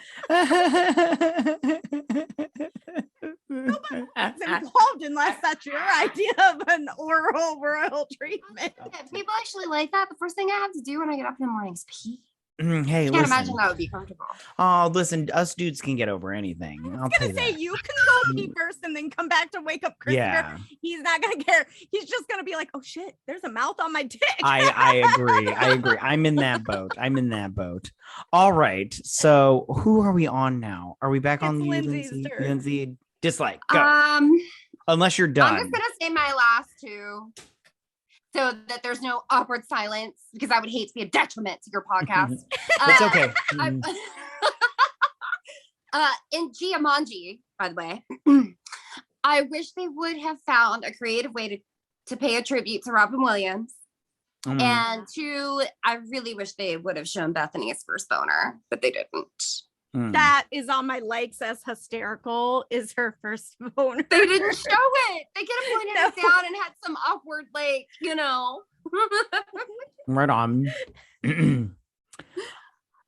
Nobody's involved unless that's your idea of an oral royal treatment. People actually like that. The first thing I have to do when I get up in the morning is pee. Hey, I can't imagine that would be comfortable. Oh, listen, us dudes can get over anything. I was gonna say you can go pee first and then come back to wake up Christopher. Yeah. He's not gonna care. He's just gonna be like, oh shit, there's a mouth on my dick. I agree. I'm in that boat. All right. So who are we on now? Are we back on you, Lindsay's turn. Lindsay? Dislike. Go. Unless you're done. I'm just gonna say my last two, so that there's no awkward silence, because I would hate to be a detriment to your podcast. It's okay. In Jumanji, by the way, I wish they would have found a creative way to pay a tribute to Robin Williams. And two, I really wish they would have shown Bethany's first boner, but they didn't. That is on my likes as hysterical, is her first boner. They didn't show it. They could have pointed it down and had some awkward, like, you know. Right on.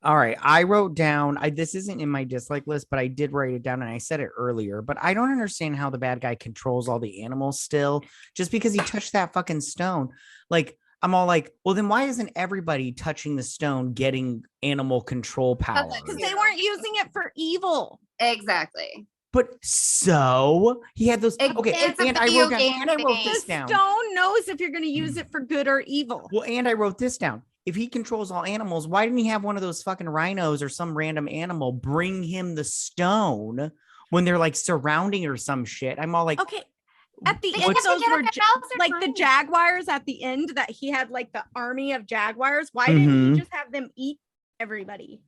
All right. I wrote down, this isn't in my dislike list, but I did write it down and I said it earlier, but I don't understand how the bad guy controls all the animals still, just because he touched that fucking stone. Like, I'm all like, well, then why isn't everybody touching the stone getting animal control power? Because they weren't using it for evil. Exactly. But so he had those. Okay, and I wrote this down. The stone knows if you're going to use it for good or evil. Well, and I wrote this down. If he controls all animals, why didn't he have one of those fucking rhinos or some random animal bring him the stone when they're like surrounding or some shit? I'm all like, okay. At the end, those were like the jaguars at the end that he had like the army of jaguars. Why didn't he just have them eat everybody?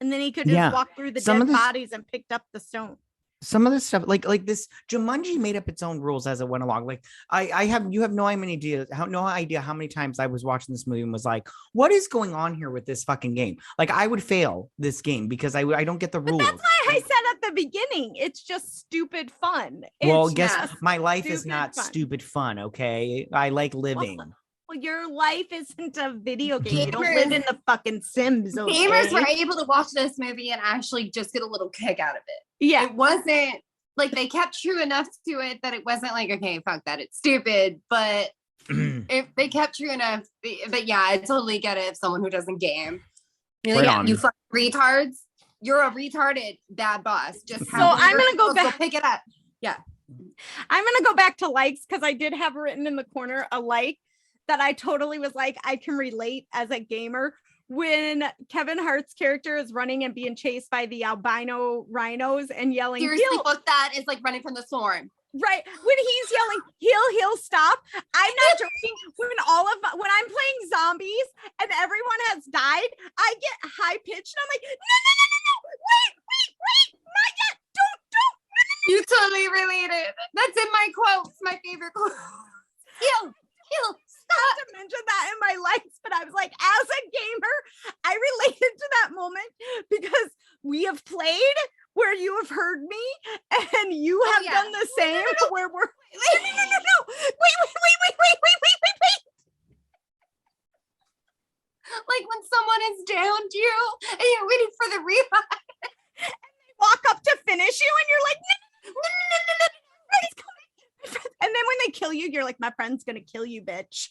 And then he could just walk through the dead bodies and picked up the stone. Some of the stuff like this Jumanji made up its own rules as it went along. Like you have no idea how many times I was watching this movie and was like, what is going on here with this fucking game? Like I would fail this game because I don't get the rules. But that's why I said at the beginning, it's just stupid fun. Well, guess my life is not stupid fun. Okay. I like living. Well, your life isn't a video game. You don't live in the fucking Sims. Okay? Gamers were able to watch this movie and actually just get a little kick out of it. Yeah. It wasn't like they kept true enough to it that it wasn't like, okay, fuck that, it's stupid. But if they kept true enough, but yeah, I totally get it if someone who doesn't game. You fucking retards. You're a retarded bad boss. Just so I'm gonna go back. Pick it up. Yeah. I'm gonna go back to likes because I did have written in the corner a like that I totally was like, I can relate as a gamer. When Kevin Hart's character is running and being chased by the albino rhinos and yelling, seriously, what that is like running from the storm. Right. When he's yelling, he'll stop. I'm not joking. When I'm playing zombies and everyone has died, I get high pitched and I'm like, no. Wait, not yet. Don't. You totally related. That's in my quotes, my favorite quote. He'll stop to mention that in my likes, but I was like, as a gamer, I related to that moment because we have played where you have heard me and you have done the same. Where we're no. Wait. Like when someone is downed you and you're waiting for the revive and they walk up to finish you and you're like, no, he's coming. And then when they kill you, you're like, my friend's gonna kill you, bitch.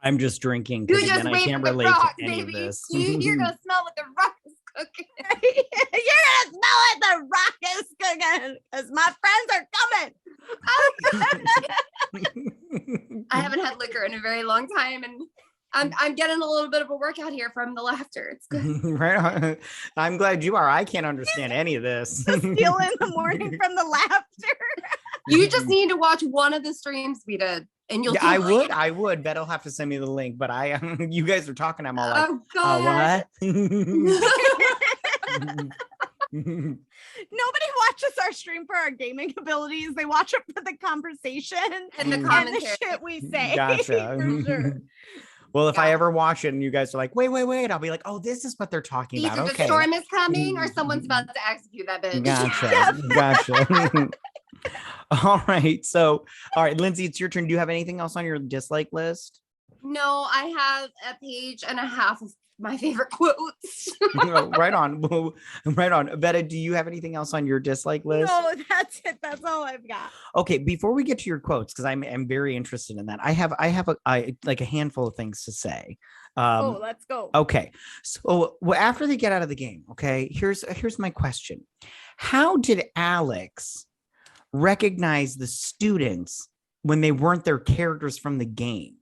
I'm just drinking because again, I can't relate to any of this. You're gonna smell what the rock is cooking. You're gonna smell what the rock is cooking because my friends are coming. I haven't had liquor in a very long time, and I'm getting a little bit of a workout here from the laughter. It's good. Right on. I'm glad you are. I can't understand any of this. Steal in the morning from the laughter. You just need to watch one of the streams we did, and you'll. Yeah, I would. Bet I'll have to send me the link. But you guys are talking. I'm all like, oh god, what? Nobody watches our stream for our gaming abilities. They watch it for the conversation and the shit we say. Gotcha. For sure. Well, if I ever watch it and you guys are like, wait, I'll be like, oh, this is what they're talking about. Either the storm is coming or someone's about to execute that bitch. Gotcha. All right. So, all right, Lindsey, it's your turn. Do you have anything else on your dislike list? No, I have a page and a half of my favorite quotes. Right on. Vetta, do you have anything else on your dislike list? No, that's it. That's all I've got. Okay, before we get to your quotes, because I'm very interested in that. I have a handful of things to say. Let's go. Okay, so after they get out of the game, okay, here's my question: how did Alex recognize the students when they weren't their characters from the game?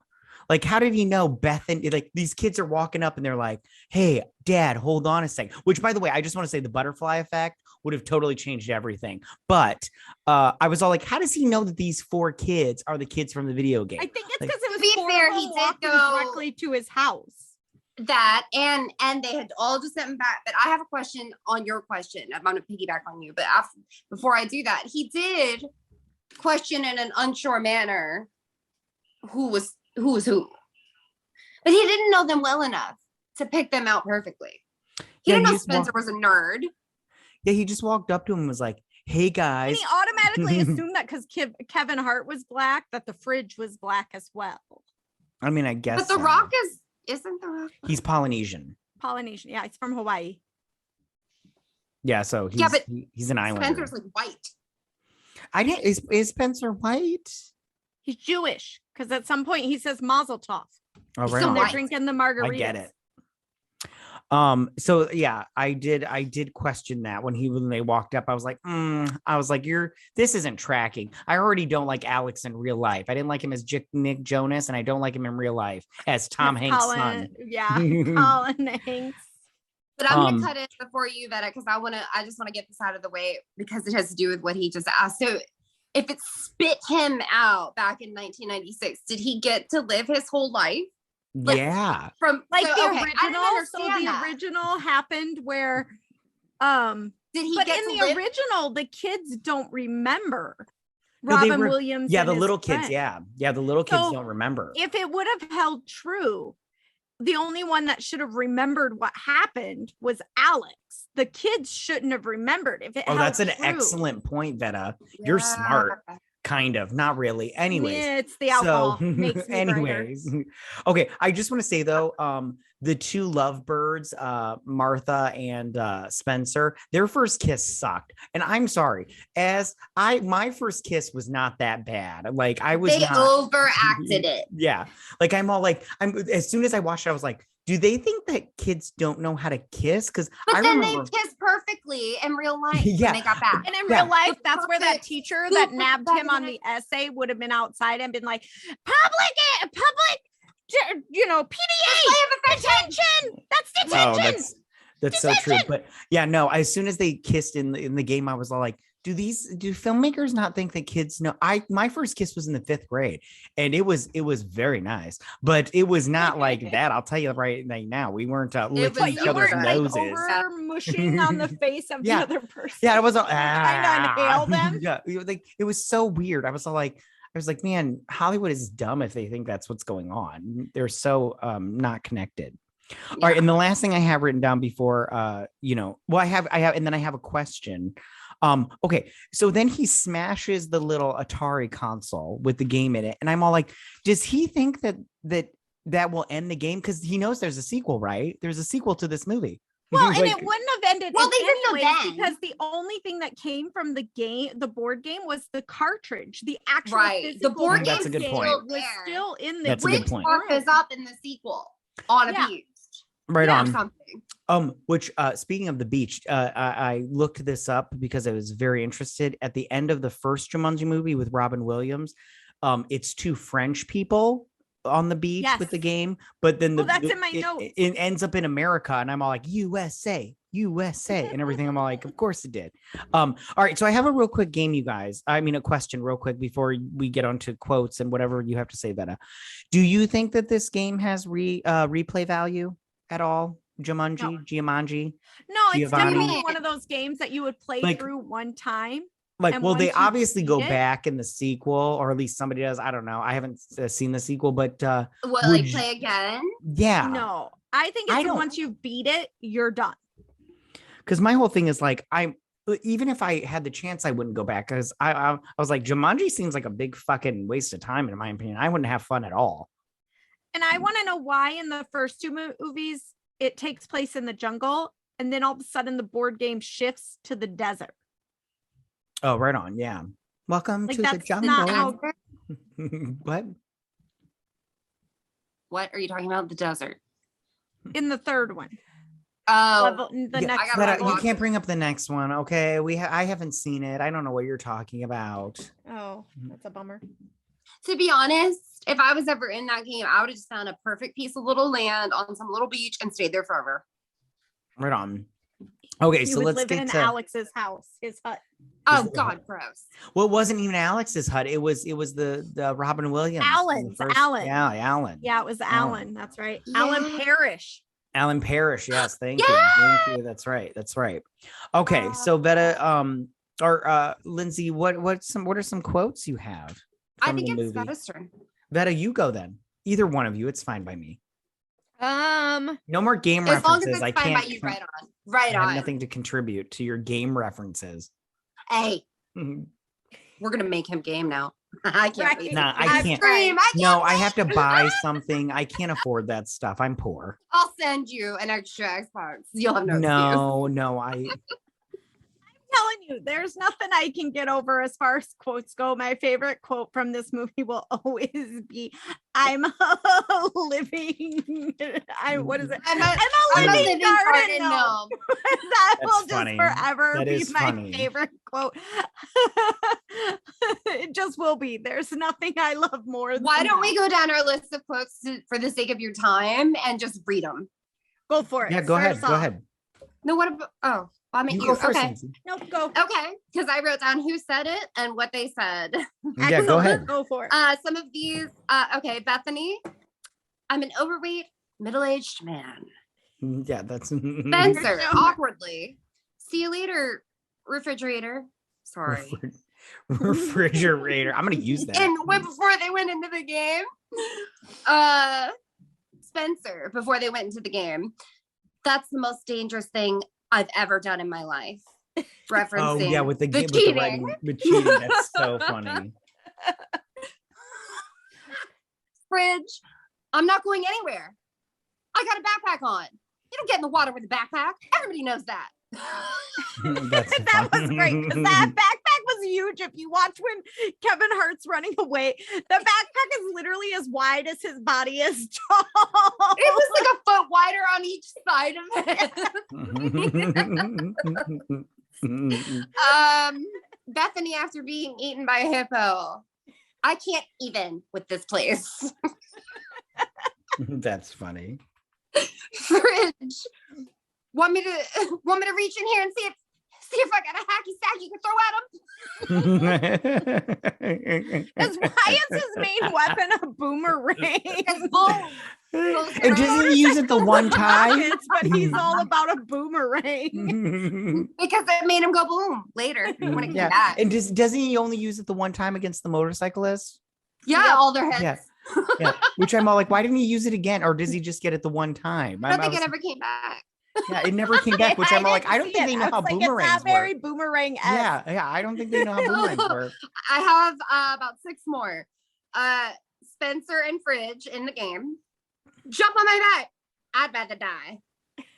Like, how did he know Bethany? Like, these kids are walking up and they're like, hey, Dad, hold on a second. Which, by the way, I just want to say the butterfly effect would have totally changed everything. But I was all like, how does he know that these 4 kids are the kids from the video game? I think it's Like, because it was to be 4 fair, of them he did walking go- directly to his house. That and they had all just sent him back. But I have a question on your question. I'm going to piggyback on you. But before I do that, he did question in an unsure manner who was who. But he didn't know them well enough to pick them out perfectly. He didn't know Spencer was a nerd. Yeah, he just walked up to him and was like, hey, guys. And he automatically assumed that because Kevin Hart was black, that the fridge was black as well. I mean, I guess. But The Rock isn't The Rock. He's Polynesian. Polynesian. Yeah, he's from Hawaii. Yeah, so he's an islander. Spencer's like white. Is Spencer white? He's Jewish because at some point he says Mazel Tov. Oh, right. So On. they're drinking the margaritas. I get it. So yeah, I did question that when they walked up. I was like, this isn't tracking. I already don't like Alex in real life. I didn't like him as Nick Jonas, and I don't like him in real life as Tom Hanks' son. Yeah, Colin Hanks. But I'm gonna cut it before you, Vetta, because I just want to get this out of the way because it has to do with what he just asked. So if it spit him out back in 1996, did he get to live his whole life? Like, yeah. From like so, the okay, original. So the original happened where did he but get in to the live? original, the kids don't remember No, Robin Williams. Yeah, and the his little kids. friend. Yeah, the little kids So don't remember. If it would have held true, the only one that should have remembered what happened was Alex. The kids shouldn't have remembered. If it held that's an true. excellent point, Vetta. You're smart. Kind of, not really. Anyways, it's the alcohol makes me anyways. Okay, I just want to say though, the 2 lovebirds, Martha and Spencer, their first kiss sucked. And I'm sorry, my first kiss was not that bad. Like they overacted it. Yeah. Like I'm as soon as I watched it, I was like, do they think that kids don't know how to kiss? Because I remember they kissed perfectly in real life when they got back. And in real life, that's where that teacher that nabbed him on the essay would have been outside and been like, public, PDA, detention. That's detention. That's so true. But yeah, no, as soon as they kissed in the game, I was all like, do filmmakers not think that kids know? My first kiss was in the 5th grade and it was very nice, but it was not like that. I'll tell you right now, we weren't licking each other's noses. Over mushing on the face of the other person. Yeah, it was trying to inhale them. Yeah, it was so weird. I was like, man, Hollywood is dumb if they think that's what's going on. They're so not connected. Yeah. All right, and the last thing I have written down before, I have, and then I have a question. Okay, so then he smashes the little Atari console with the game in it, and I'm all like, does he think that will end the game? Because he knows there's a sequel, right? There's a sequel to this movie. Well, and it wouldn't have ended. Well, they didn't know then because the only thing that came from the game, the board game, was the cartridge. The actual the board game. That's a good point. Was still in the. That's a good point. Is up in the sequel on a beach. Right on. Something. Which speaking of the beach, I looked this up because I was very interested. At the end of the first Jumanji movie with Robin Williams, it's 2 French people on the beach with the game, but then that's in my notes. It ends up in America, and I'm all like, USA and everything. I'm all like, of course it did. All right, so I have a real quick game, you guys. I mean, a question real quick before we get onto quotes and whatever you have to say, Vetta. Do you think that this game has replay value at all? Jumanji? No, it's definitely one of those games that you would play through one time. Like, well, they obviously go back in the sequel, or at least somebody does. I don't know. I haven't seen the sequel, but play again? Yeah. No, I think it's once you beat it, you're done. Because my whole thing is like, even if I had the chance, I wouldn't go back because I was like, Jumanji seems like a big fucking waste of time, in my opinion. I wouldn't have fun at all. And I want to know why in the first 2 movies it takes place in the jungle, and then all of a sudden the board game shifts to the desert. Oh, right on. Yeah. Welcome to the jungle. What are you talking about? The desert. In the 3rd one. Oh, next you can't bring up the next one. Okay. I haven't seen it. I don't know what you're talking about. Oh, that's a bummer. To be honest, if I was ever in that game, I would have just found a perfect piece of little land on some little beach and stayed there forever. Right on. Okay, You so would let's live get in to Alex's house, his hut. Oh God, gross. Well, it wasn't even Alex's hut. It was the Robin Williams. Alan. Yeah, Alan. Yeah, it was Alan. That's right. Yeah. Alan Parrish. Alan Parrish. Yes, thank Yeah. you. Thank you. That's right. That's right. Okay, so Vetta, or Lindsey, what are some quotes you have? I think it's Vetta's turn. Vetta, you go then. Either one of you, it's fine by me. No more game as long as references. it's fine by you, right on. Right I on. have nothing to contribute to your game references. Hey, we're gonna make him game now. I can't wait. Nah, I can't. I have to buy something. I can't afford that stuff. I'm poor. I'll send you an extra Xbox. You'll have no excuse. Telling you, there's nothing I can get over as far as quotes go. My favorite quote from this movie will always be, "I'm a living." What is it? I'm a living garden gnome. That will just forever be my favorite quote. It just will be. There's nothing I love more. Why don't we go down our list of quotes for the sake of your time and just read them? Go for it. Yeah, go ahead. Go ahead. No, what about? Oh. I mean, you go first. Okay. No, go. Okay, because I wrote down who said it and what they said. Yeah, go ahead. Go for it. Some of these. Okay, Bethany. I'm an overweight, middle-aged man. Yeah, that's Spencer. Awkwardly. See you later, refrigerator. Sorry. Refrigerator. I'm gonna use that. And before they went into the game. Spencer. Before they went into the game. That's the most dangerous thing I've ever done in my life. Referencing. Oh yeah, with the game, cheating. With cheating. That's so funny. Fridge. I'm not going anywhere. I got a backpack on. You don't get in the water with a backpack. Everybody knows that. That was great because that backpack was huge. If you watch when Kevin Hart's running away, the backpack is literally as wide as his body is tall. It was like a foot wider on each side of it. Bethany, after being eaten by a hippo, I can't even with this place. That's funny. Fridge. Want me to reach in here and see if I got a hacky sack you can throw at him? Because why is his main weapon a boomerang? And doesn't he use it the one time? But he's all about a boomerang. Because it made him go boom later when it came back. And doesn't he only use it the one time against the motorcyclists? Yeah, all their heads. Yeah. Which I'm all like, why didn't he use it again? Or does he just get it the one time? I don't think it ever came back. Yeah, it never came back, which I'm all like, I don't think they know how boomerangs work. It's not very boomerang. Yeah, I don't think they know how boomerangs work. I have about 6 more. Spencer and Fridge in the game. Jump on my back. I'd rather die.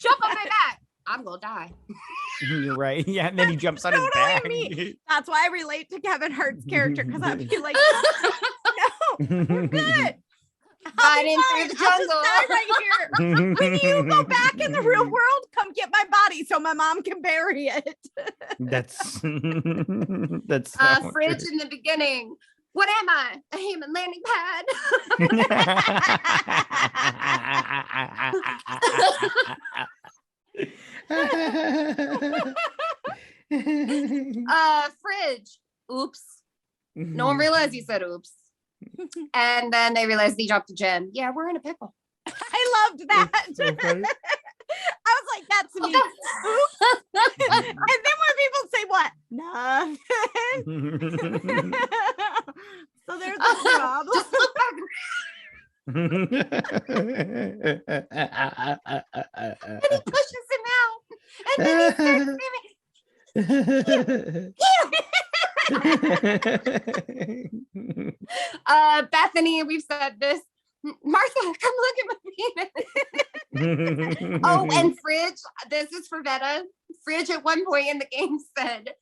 Jump on my back. I'm gonna die. You're right. Yeah, and then he jumps on his back. That's why I relate to Kevin Hart's character, because I'd be like, no, we're good. Riding through the jungle. Right here. When you go back in the real world, come get my body so my mom can bury it. That's so Fridge in the beginning. What am I? A human landing pad. Fridge. Oops. No one realized you said oops. And then they realized he dropped a gem. Yeah, we're in a pickle. I loved that. So I was like, that's me. Oops. And then when people say what? Nothing. So there's a problem. Just look back. And he pushes him out. And then he starts screaming. Bethany, we've said this. Martha, come look at my penis. Oh, and Fridge, this is for Vetta. Fridge at one point in the game said,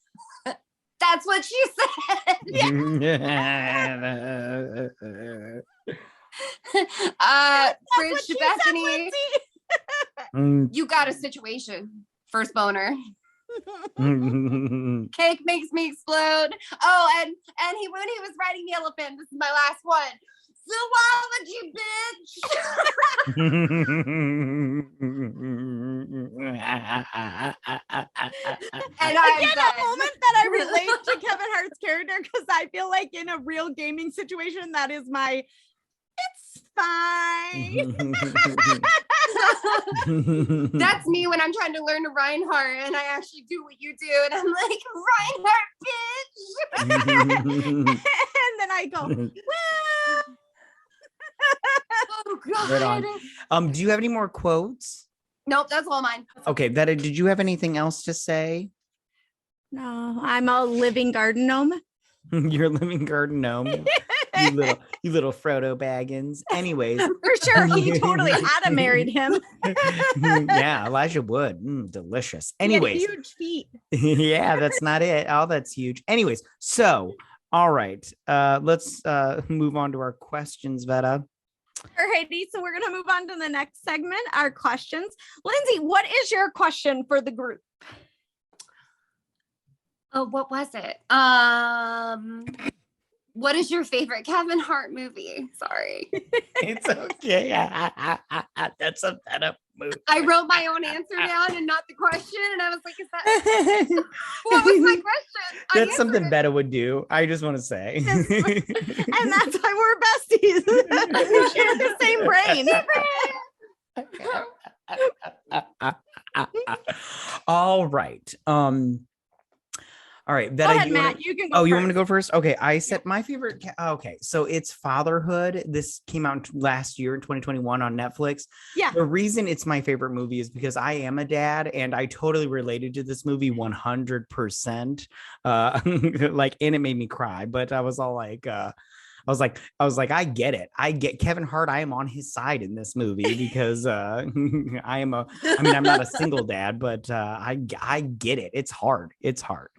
that's what she said. Fridge to Bethany. You got a situation. First boner. Cake makes me explode. Oh, and when he was riding the elephant, this is my last one. Zoology, bitch. And again, a moment that I relate to Kevin Hart's character, because I feel like in a real gaming situation, that is my it's fine. That's me when I'm trying to learn to Reinhardt and I actually do what you do and I'm like, Reinhardt, bitch. And then I go, well. Oh God. Right on. Do you have any more quotes? Nope, that's all mine. Okay, Vetta, did you have anything else to say? No, I'm a living garden gnome. You're a living garden gnome. you little Frodo Baggins. Anyways. For sure, he totally had to married him. Yeah, Elijah Wood. Delicious. Anyways. Huge feet. Yeah, that's not it. Oh, that's huge. Anyways, so all right. Let's move on to our questions, Vetta. Alrighty, so we're gonna move on to the next segment, our questions. Lindsay, what is your question for the group? Oh, what was it? What is your favorite Kevin Hart movie? Sorry. It's okay. That's a Vetta movie. I wrote my own answer down and not the question. And I was like, is that what was my question? That's something Vetta would do. I just want to say. And that's why we're besties. We share the same brain. All right. All right. Go ahead, Matt. You can go. Oh, you want me to go first? Okay. I said my favorite. Okay. So it's Fatherhood. This came out last year in 2021 on Netflix. Yeah. The reason it's my favorite movie is because I am a dad and I totally related to this movie 100%. Like, and it made me cry, but I was all like, I was like, I get it. I get Kevin Hart. I am on his side in this movie because I'm not a single dad, but I get it. It's hard. It's hard.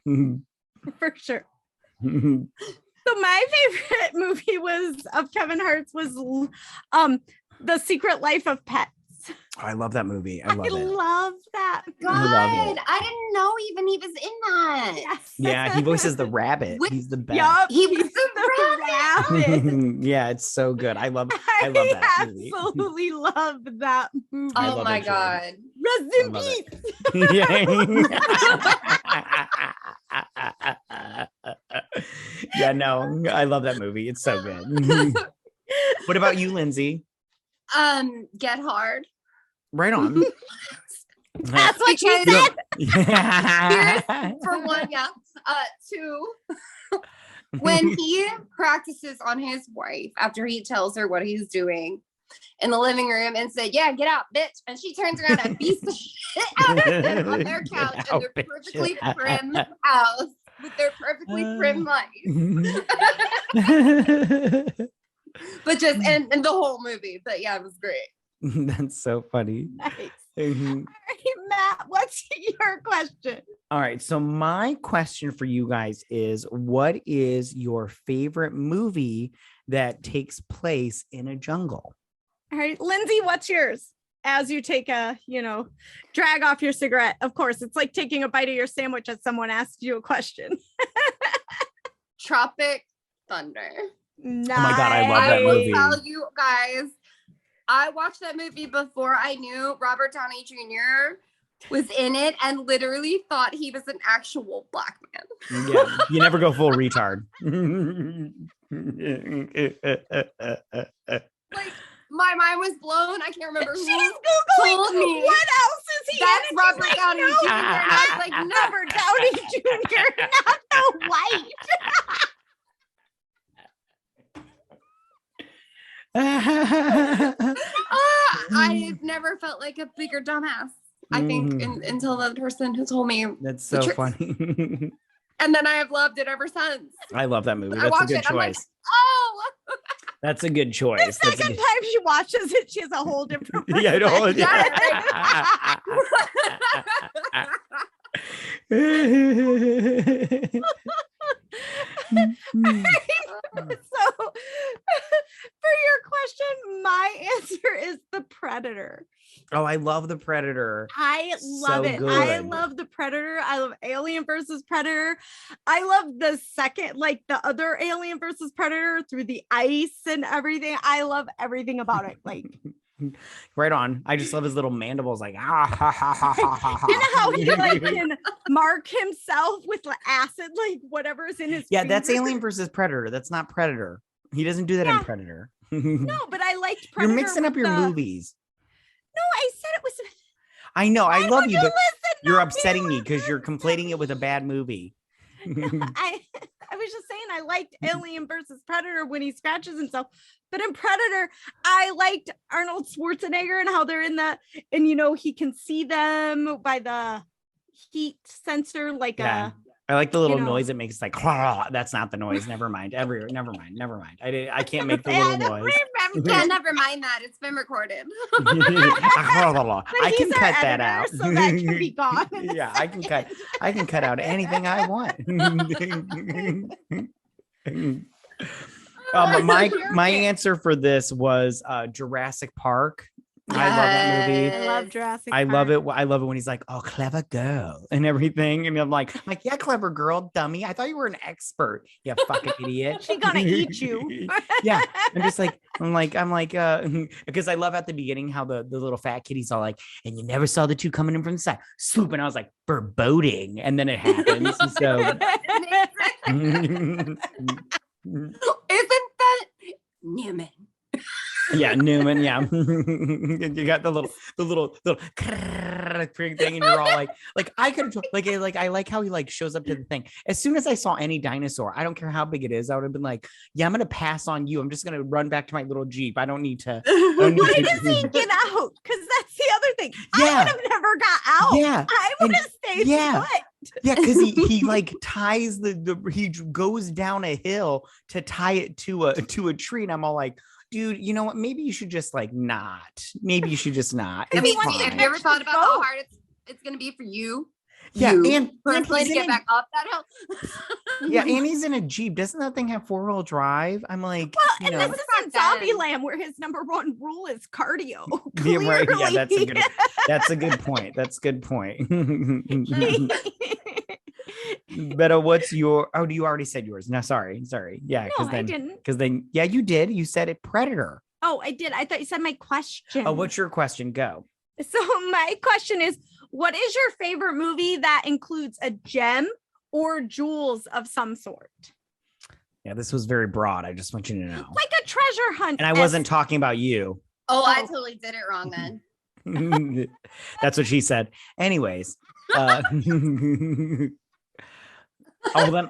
For sure. So my favorite movie of Kevin Hart's was The Secret Life of Pets. Oh, I love that movie. I love that. God, I didn't know even he was in that. Yes. Yeah, he voices the rabbit. He's the best. Yup, He was the rabbit. Yeah, it's so good. I love that movie. I absolutely love that movie. Oh my God. Rest in peace. Yeah, no, I love that movie. It's so good. What about you, Lindsay? Get Hard. Right on. That's what she said. For one, yeah. Two, when he practices on his wife after he tells her what he's doing in the living room and said, "Yeah, get out, bitch," and she turns around and beats the shit out of him on their couch in their perfectly prim house with their perfectly prim life. But just and the whole movie, but yeah, it was great. That's so funny. Nice. Mm-hmm. All right, Matt, what's your question? All right, so my question for you guys is, what is your favorite movie that takes place in a jungle? All right, Lindsay, what's yours? As you take a, drag off your cigarette. Of course, it's like taking a bite of your sandwich as someone asks you a question. Tropic Thunder. Nice. Oh my God, I love that movie. I will tell you guys, I watched that movie before I knew Robert Downey Jr. was in it and literally thought he was an actual black man. Yeah, you never go full retard. Like, my mind was blown. I can't remember who She's Googling told me. What else is he That's in? Robert Downey Jr. And I was like, Robert Downey Jr., not the white. I've never felt like a bigger dumbass. I think until the person who told me. That's so funny. And then I have loved it ever since. I love that movie. I That's a watched good it, I'm like, choice. oh. That's a good choice. The second time she watches it, she has a whole different Yeah, I know. So for your question, my answer is The Predator. Oh, I love the Predator. I love it. Good. I love the Predator. I love Alien versus Predator. I love the second, like the other Alien versus Predator through the ice and everything. I love everything about it. Like, right on. I just love his little mandibles, like ha ha ha ha ha. and how he like can mark himself with like acid, like whatever is in his. Yeah, that's fingers. Alien versus Predator. That's not Predator. He doesn't do that in Predator. No, but I liked Predator. You're mixing up your movies. No, I said it was. I know. I love you, but you're not upsetting me because you're conflating it with a bad movie. No, I was just saying I liked Alien versus Predator when he scratches himself, but in Predator I liked Arnold Schwarzenegger and how they're in the, and you know he can see them by the heat sensor, like I like the little noise it makes, like that's not the noise. Never mind. Never mind. I can't make the little noise. Yeah, never mind that. It's been recorded. I can cut that out. So that can be gone. Yeah, I can cut out anything I want. My answer for this was Jurassic Park. Yes. I love that movie. I love Jurassic Park. love it. I love it when he's like, "Oh, clever girl," and everything. And I'm like, yeah, clever girl, dummy. I thought you were an expert. You fucking idiot. She's gonna eat you. Yeah. I'm just like, I'm like, because I love at the beginning how the little fat kitty's all like, and you never saw the two coming in from the side. Swoop. And I was like, foreboding. And then it happens. So isn't that Newman? Yeah, Newman. Yeah, you got the little thing, and you're all like I could I like how he like shows up to the thing. As soon as I saw any dinosaur, I don't care how big it is, I would have been like, yeah, I'm gonna pass on you. I'm just gonna run back to my little Jeep. I don't need to. Why does he get out? Because that's the other thing. Yeah. I would have never got out. Yeah, I would have stayed put. Yeah, because he like ties he goes down a hill to tie it to a tree, and I'm all like, dude, you know what? Maybe you should just like not. Maybe you should just not. I mean, have you ever thought about how hard it's going to be for you? Yeah, and personally to get back up that hill. Yeah, and he's in a Jeep. Doesn't that thing have 4-wheel drive? I'm like, well, and this is in Zombieland, where his number one rule is cardio. Yeah, right. Yeah, that's a good point. That's a good point. Vetta, what's your? Oh, you already said yours. No, sorry. Yeah, no, I didn't. Because then, yeah, you did. You said it, Predator. Oh, I did. I thought you said my question. Oh, what's your question? Go. So my question is, what is your favorite movie that includes a gem or jewels of some sort? Yeah, this was very broad. I just want you to know. Like a treasure hunt. And I wasn't talking about you. Oh, I totally did it wrong then. That's what she said. Anyways. Oh, then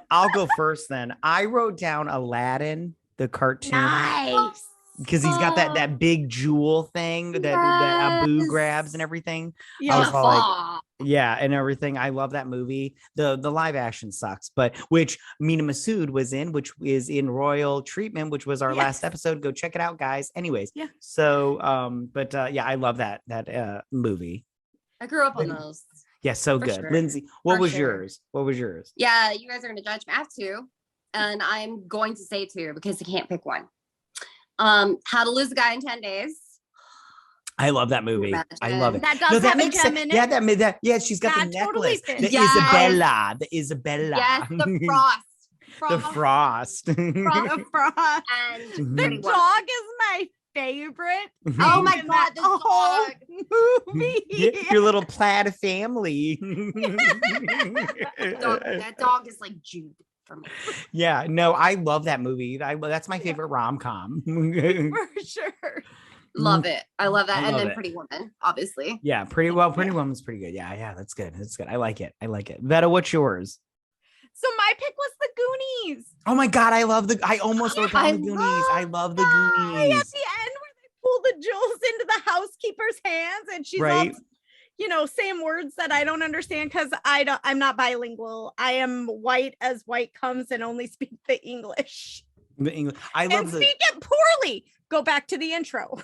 I'll go first then. I wrote down Aladdin, the cartoon. Nice. Because he's got that big jewel thing that Abu grabs and everything. Yeah. I was all like, yeah, and everything. I love that movie. The live action sucks, but which Mina Masood was in, which is in Royal Treatment, which was our last episode. Go check it out, guys. Anyways, yeah. So, yeah, I love that movie. I grew up on those. Yeah, so good. Sure. Lindsay, what was yours? Yeah, you guys are going to judge me. I have two, and I'm going to say two because I can't pick one. How to Lose a Guy in 10 Days. I love that movie. I love it. That does have a gem in it. Yeah, that. Yeah, she's got the necklace. Totally the Isabella. Yes, the Frost. The Frost. And the dog is my favorite. Oh my god, the dog movie. Your little plaid family. That dog is like Jude for me. Yeah, no, I love that movie. That's my favorite rom-com. For sure. Love it. I love that. And then Pretty Woman, obviously. Yeah, Pretty Woman's pretty good. Yeah, that's good. I like it. Vetta, what's yours? So my pick was the Goonies. Oh my god, I almost wrote down the Goonies. I love the Goonies. At the end where they pull the jewels into the housekeeper's hands and she's all, saying words that I don't understand because I'm not bilingual. I am white as white comes and only speak the English. Speak it poorly. Go back to the intro.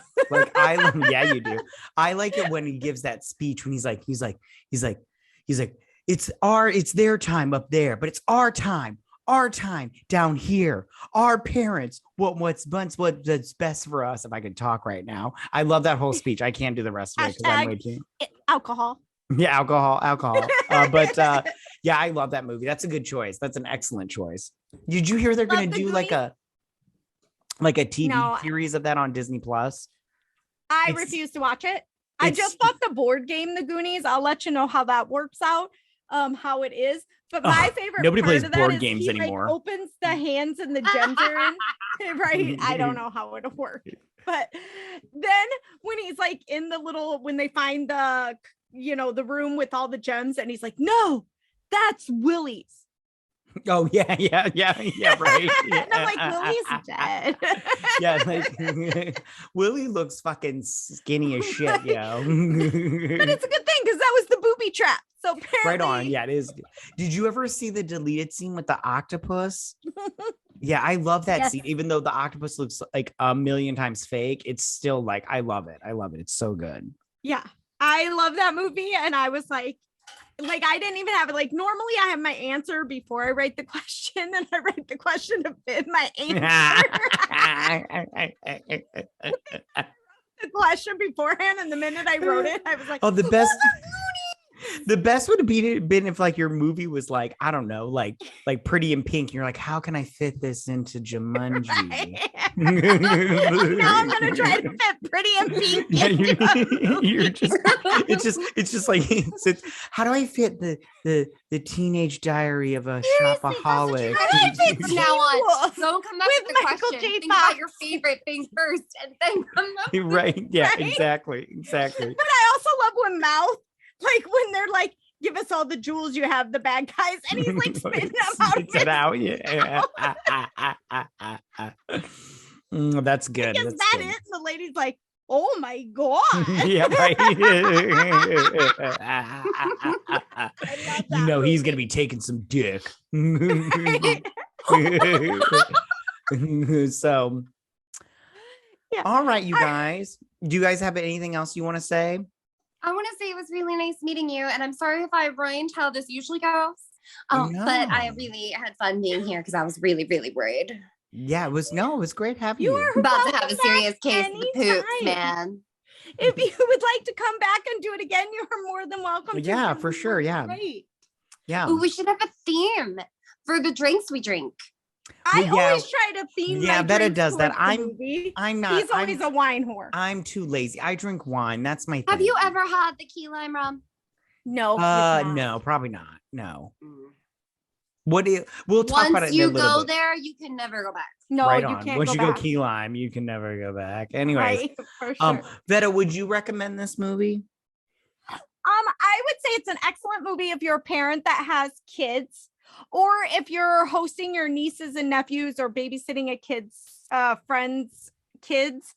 Yeah, you do. I like it when he gives that speech when he's like, it's their time up there, but it's our time our time down here, our parents, what's best for us. If I could talk right now, I love that whole speech. I can't do the rest of it because I'm way too alcohol. Yeah, alcohol. Yeah, I love that movie. That's a good choice. That's an excellent choice. Did you hear they're gonna do like a TV series of that on Disney Plus? I refuse to watch it. I just bought the board game, The Goonies. I'll let you know how that works out, how it is. But my favorite nobody part plays of that board is games he anymore. Like, opens the hands and the gems are in, right? I don't know how it'll work. But then when he's like in the when they find the, the room with all the gems, and he's like, no, that's Willie's. Oh yeah, right. Yeah. And I'm like, Willie's dead. Yeah, like Willie looks fucking skinny as shit, yo. But it's a good thing because that was the booby trap. So apparently, right on. Yeah, it is. Did you ever see the deleted scene with the octopus? Yeah, I love that scene. Even though the octopus looks like a million times fake, it's still like I love it. It's so good. Yeah, I love that movie, and I was like I didn't even have it. Like normally I have my answer before I write the question, and I write the question to fit my answer. The question beforehand, and the minute I wrote it, I was like, oh, the best. The best would have been if like your movie was like, I don't know, like Pretty in Pink. You're like, how can I fit this into Jumanji? Right. Now I'm gonna try to fit Pretty in Pink. Yeah, you're just it's just like how do I fit the teenage diary of a shopaholic? Now on, don't come back with the Michael question. Think about your favorite thing first, and then come up. Right? Yeah, right? Exactly. But I also love when Mouth. Like when they're like, give us all the jewels you have, the bad guys, and he's like spitting them out. Yeah. That's good. Is that it? The lady's like, oh my god. Yeah, right. He's gonna be taking some dick. So, yeah. All right, you guys. Do you guys have anything else you want to say? I want to say it was really nice meeting you, and I'm sorry if I ruined how this usually goes. But I really had fun being here because I was really, really worried. Yeah, it was great having you. You're about to have a serious case of the poops, man. If you would like to come back and do it again, you're more than welcome. Yeah, for sure. Yeah. Great. Yeah. Ooh, we should have a theme for the drinks we drink. I always try to theme. Yeah, Vetta does that. I'm not. He's always a wine whore. I'm too lazy. I drink wine. That's my thing. Have you ever had the key lime rum? No. No, probably not. No. We'll talk about it in a little bit. Once you go there, you can never go back. No, right you on. can't. Once you go go key lime, you can never go back. Anyways, right, for sure. Vetta, would you recommend this movie? I would say it's an excellent movie if you're a parent that has kids, or if you're hosting your nieces and nephews or babysitting a friend's kids.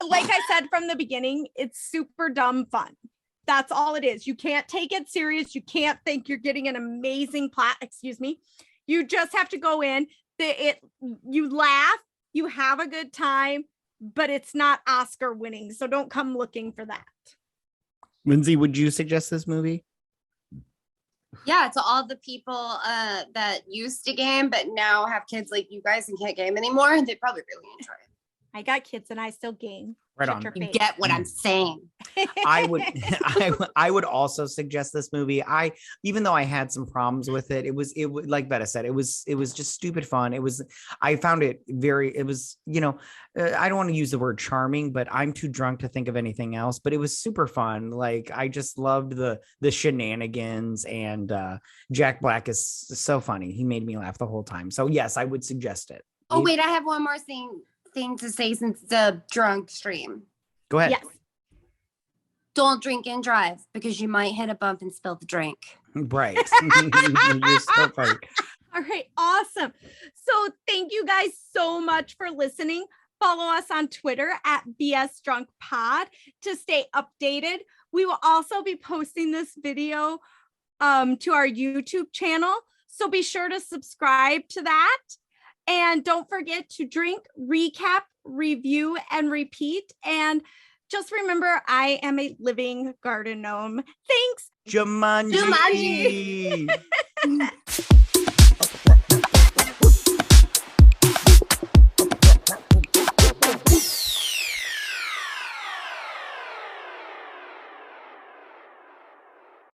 Like I said from the beginning, it's super dumb fun. That's all it is. You can't take it serious. You can't think you're getting an amazing plot. Excuse me. You just have to go in. You laugh, you have a good time, but it's not Oscar winning. So don't come looking for that. Lindsey, would you suggest this movie? Yeah, to all the people that used to game but now have kids like you guys and can't game anymore, they'd probably really enjoy it. I got kids and I still game. Right on. You get what I'm saying. I would also suggest this movie. Even though I had some problems with it, it was like Vetta said, it was just stupid fun. I found it I don't want to use the word charming, but I'm too drunk to think of anything else, but it was super fun. Like I just loved the shenanigans, and Jack Black is so funny. He made me laugh the whole time. So yes, I would suggest it. Oh wait, I have one more thing to say since it's a drunk stream. Go ahead. Yes. Don't drink and drive because you might hit a bump and spill the drink. Right. You're so funny. All right. Awesome. So thank you guys so much for listening. Follow us on Twitter at BS Drunk Pod to stay updated. We will also be posting this video to our YouTube channel. So be sure to subscribe to that. And don't forget to drink, recap, review, and repeat. And just remember, I am a living garden gnome. Thanks. Jumanji.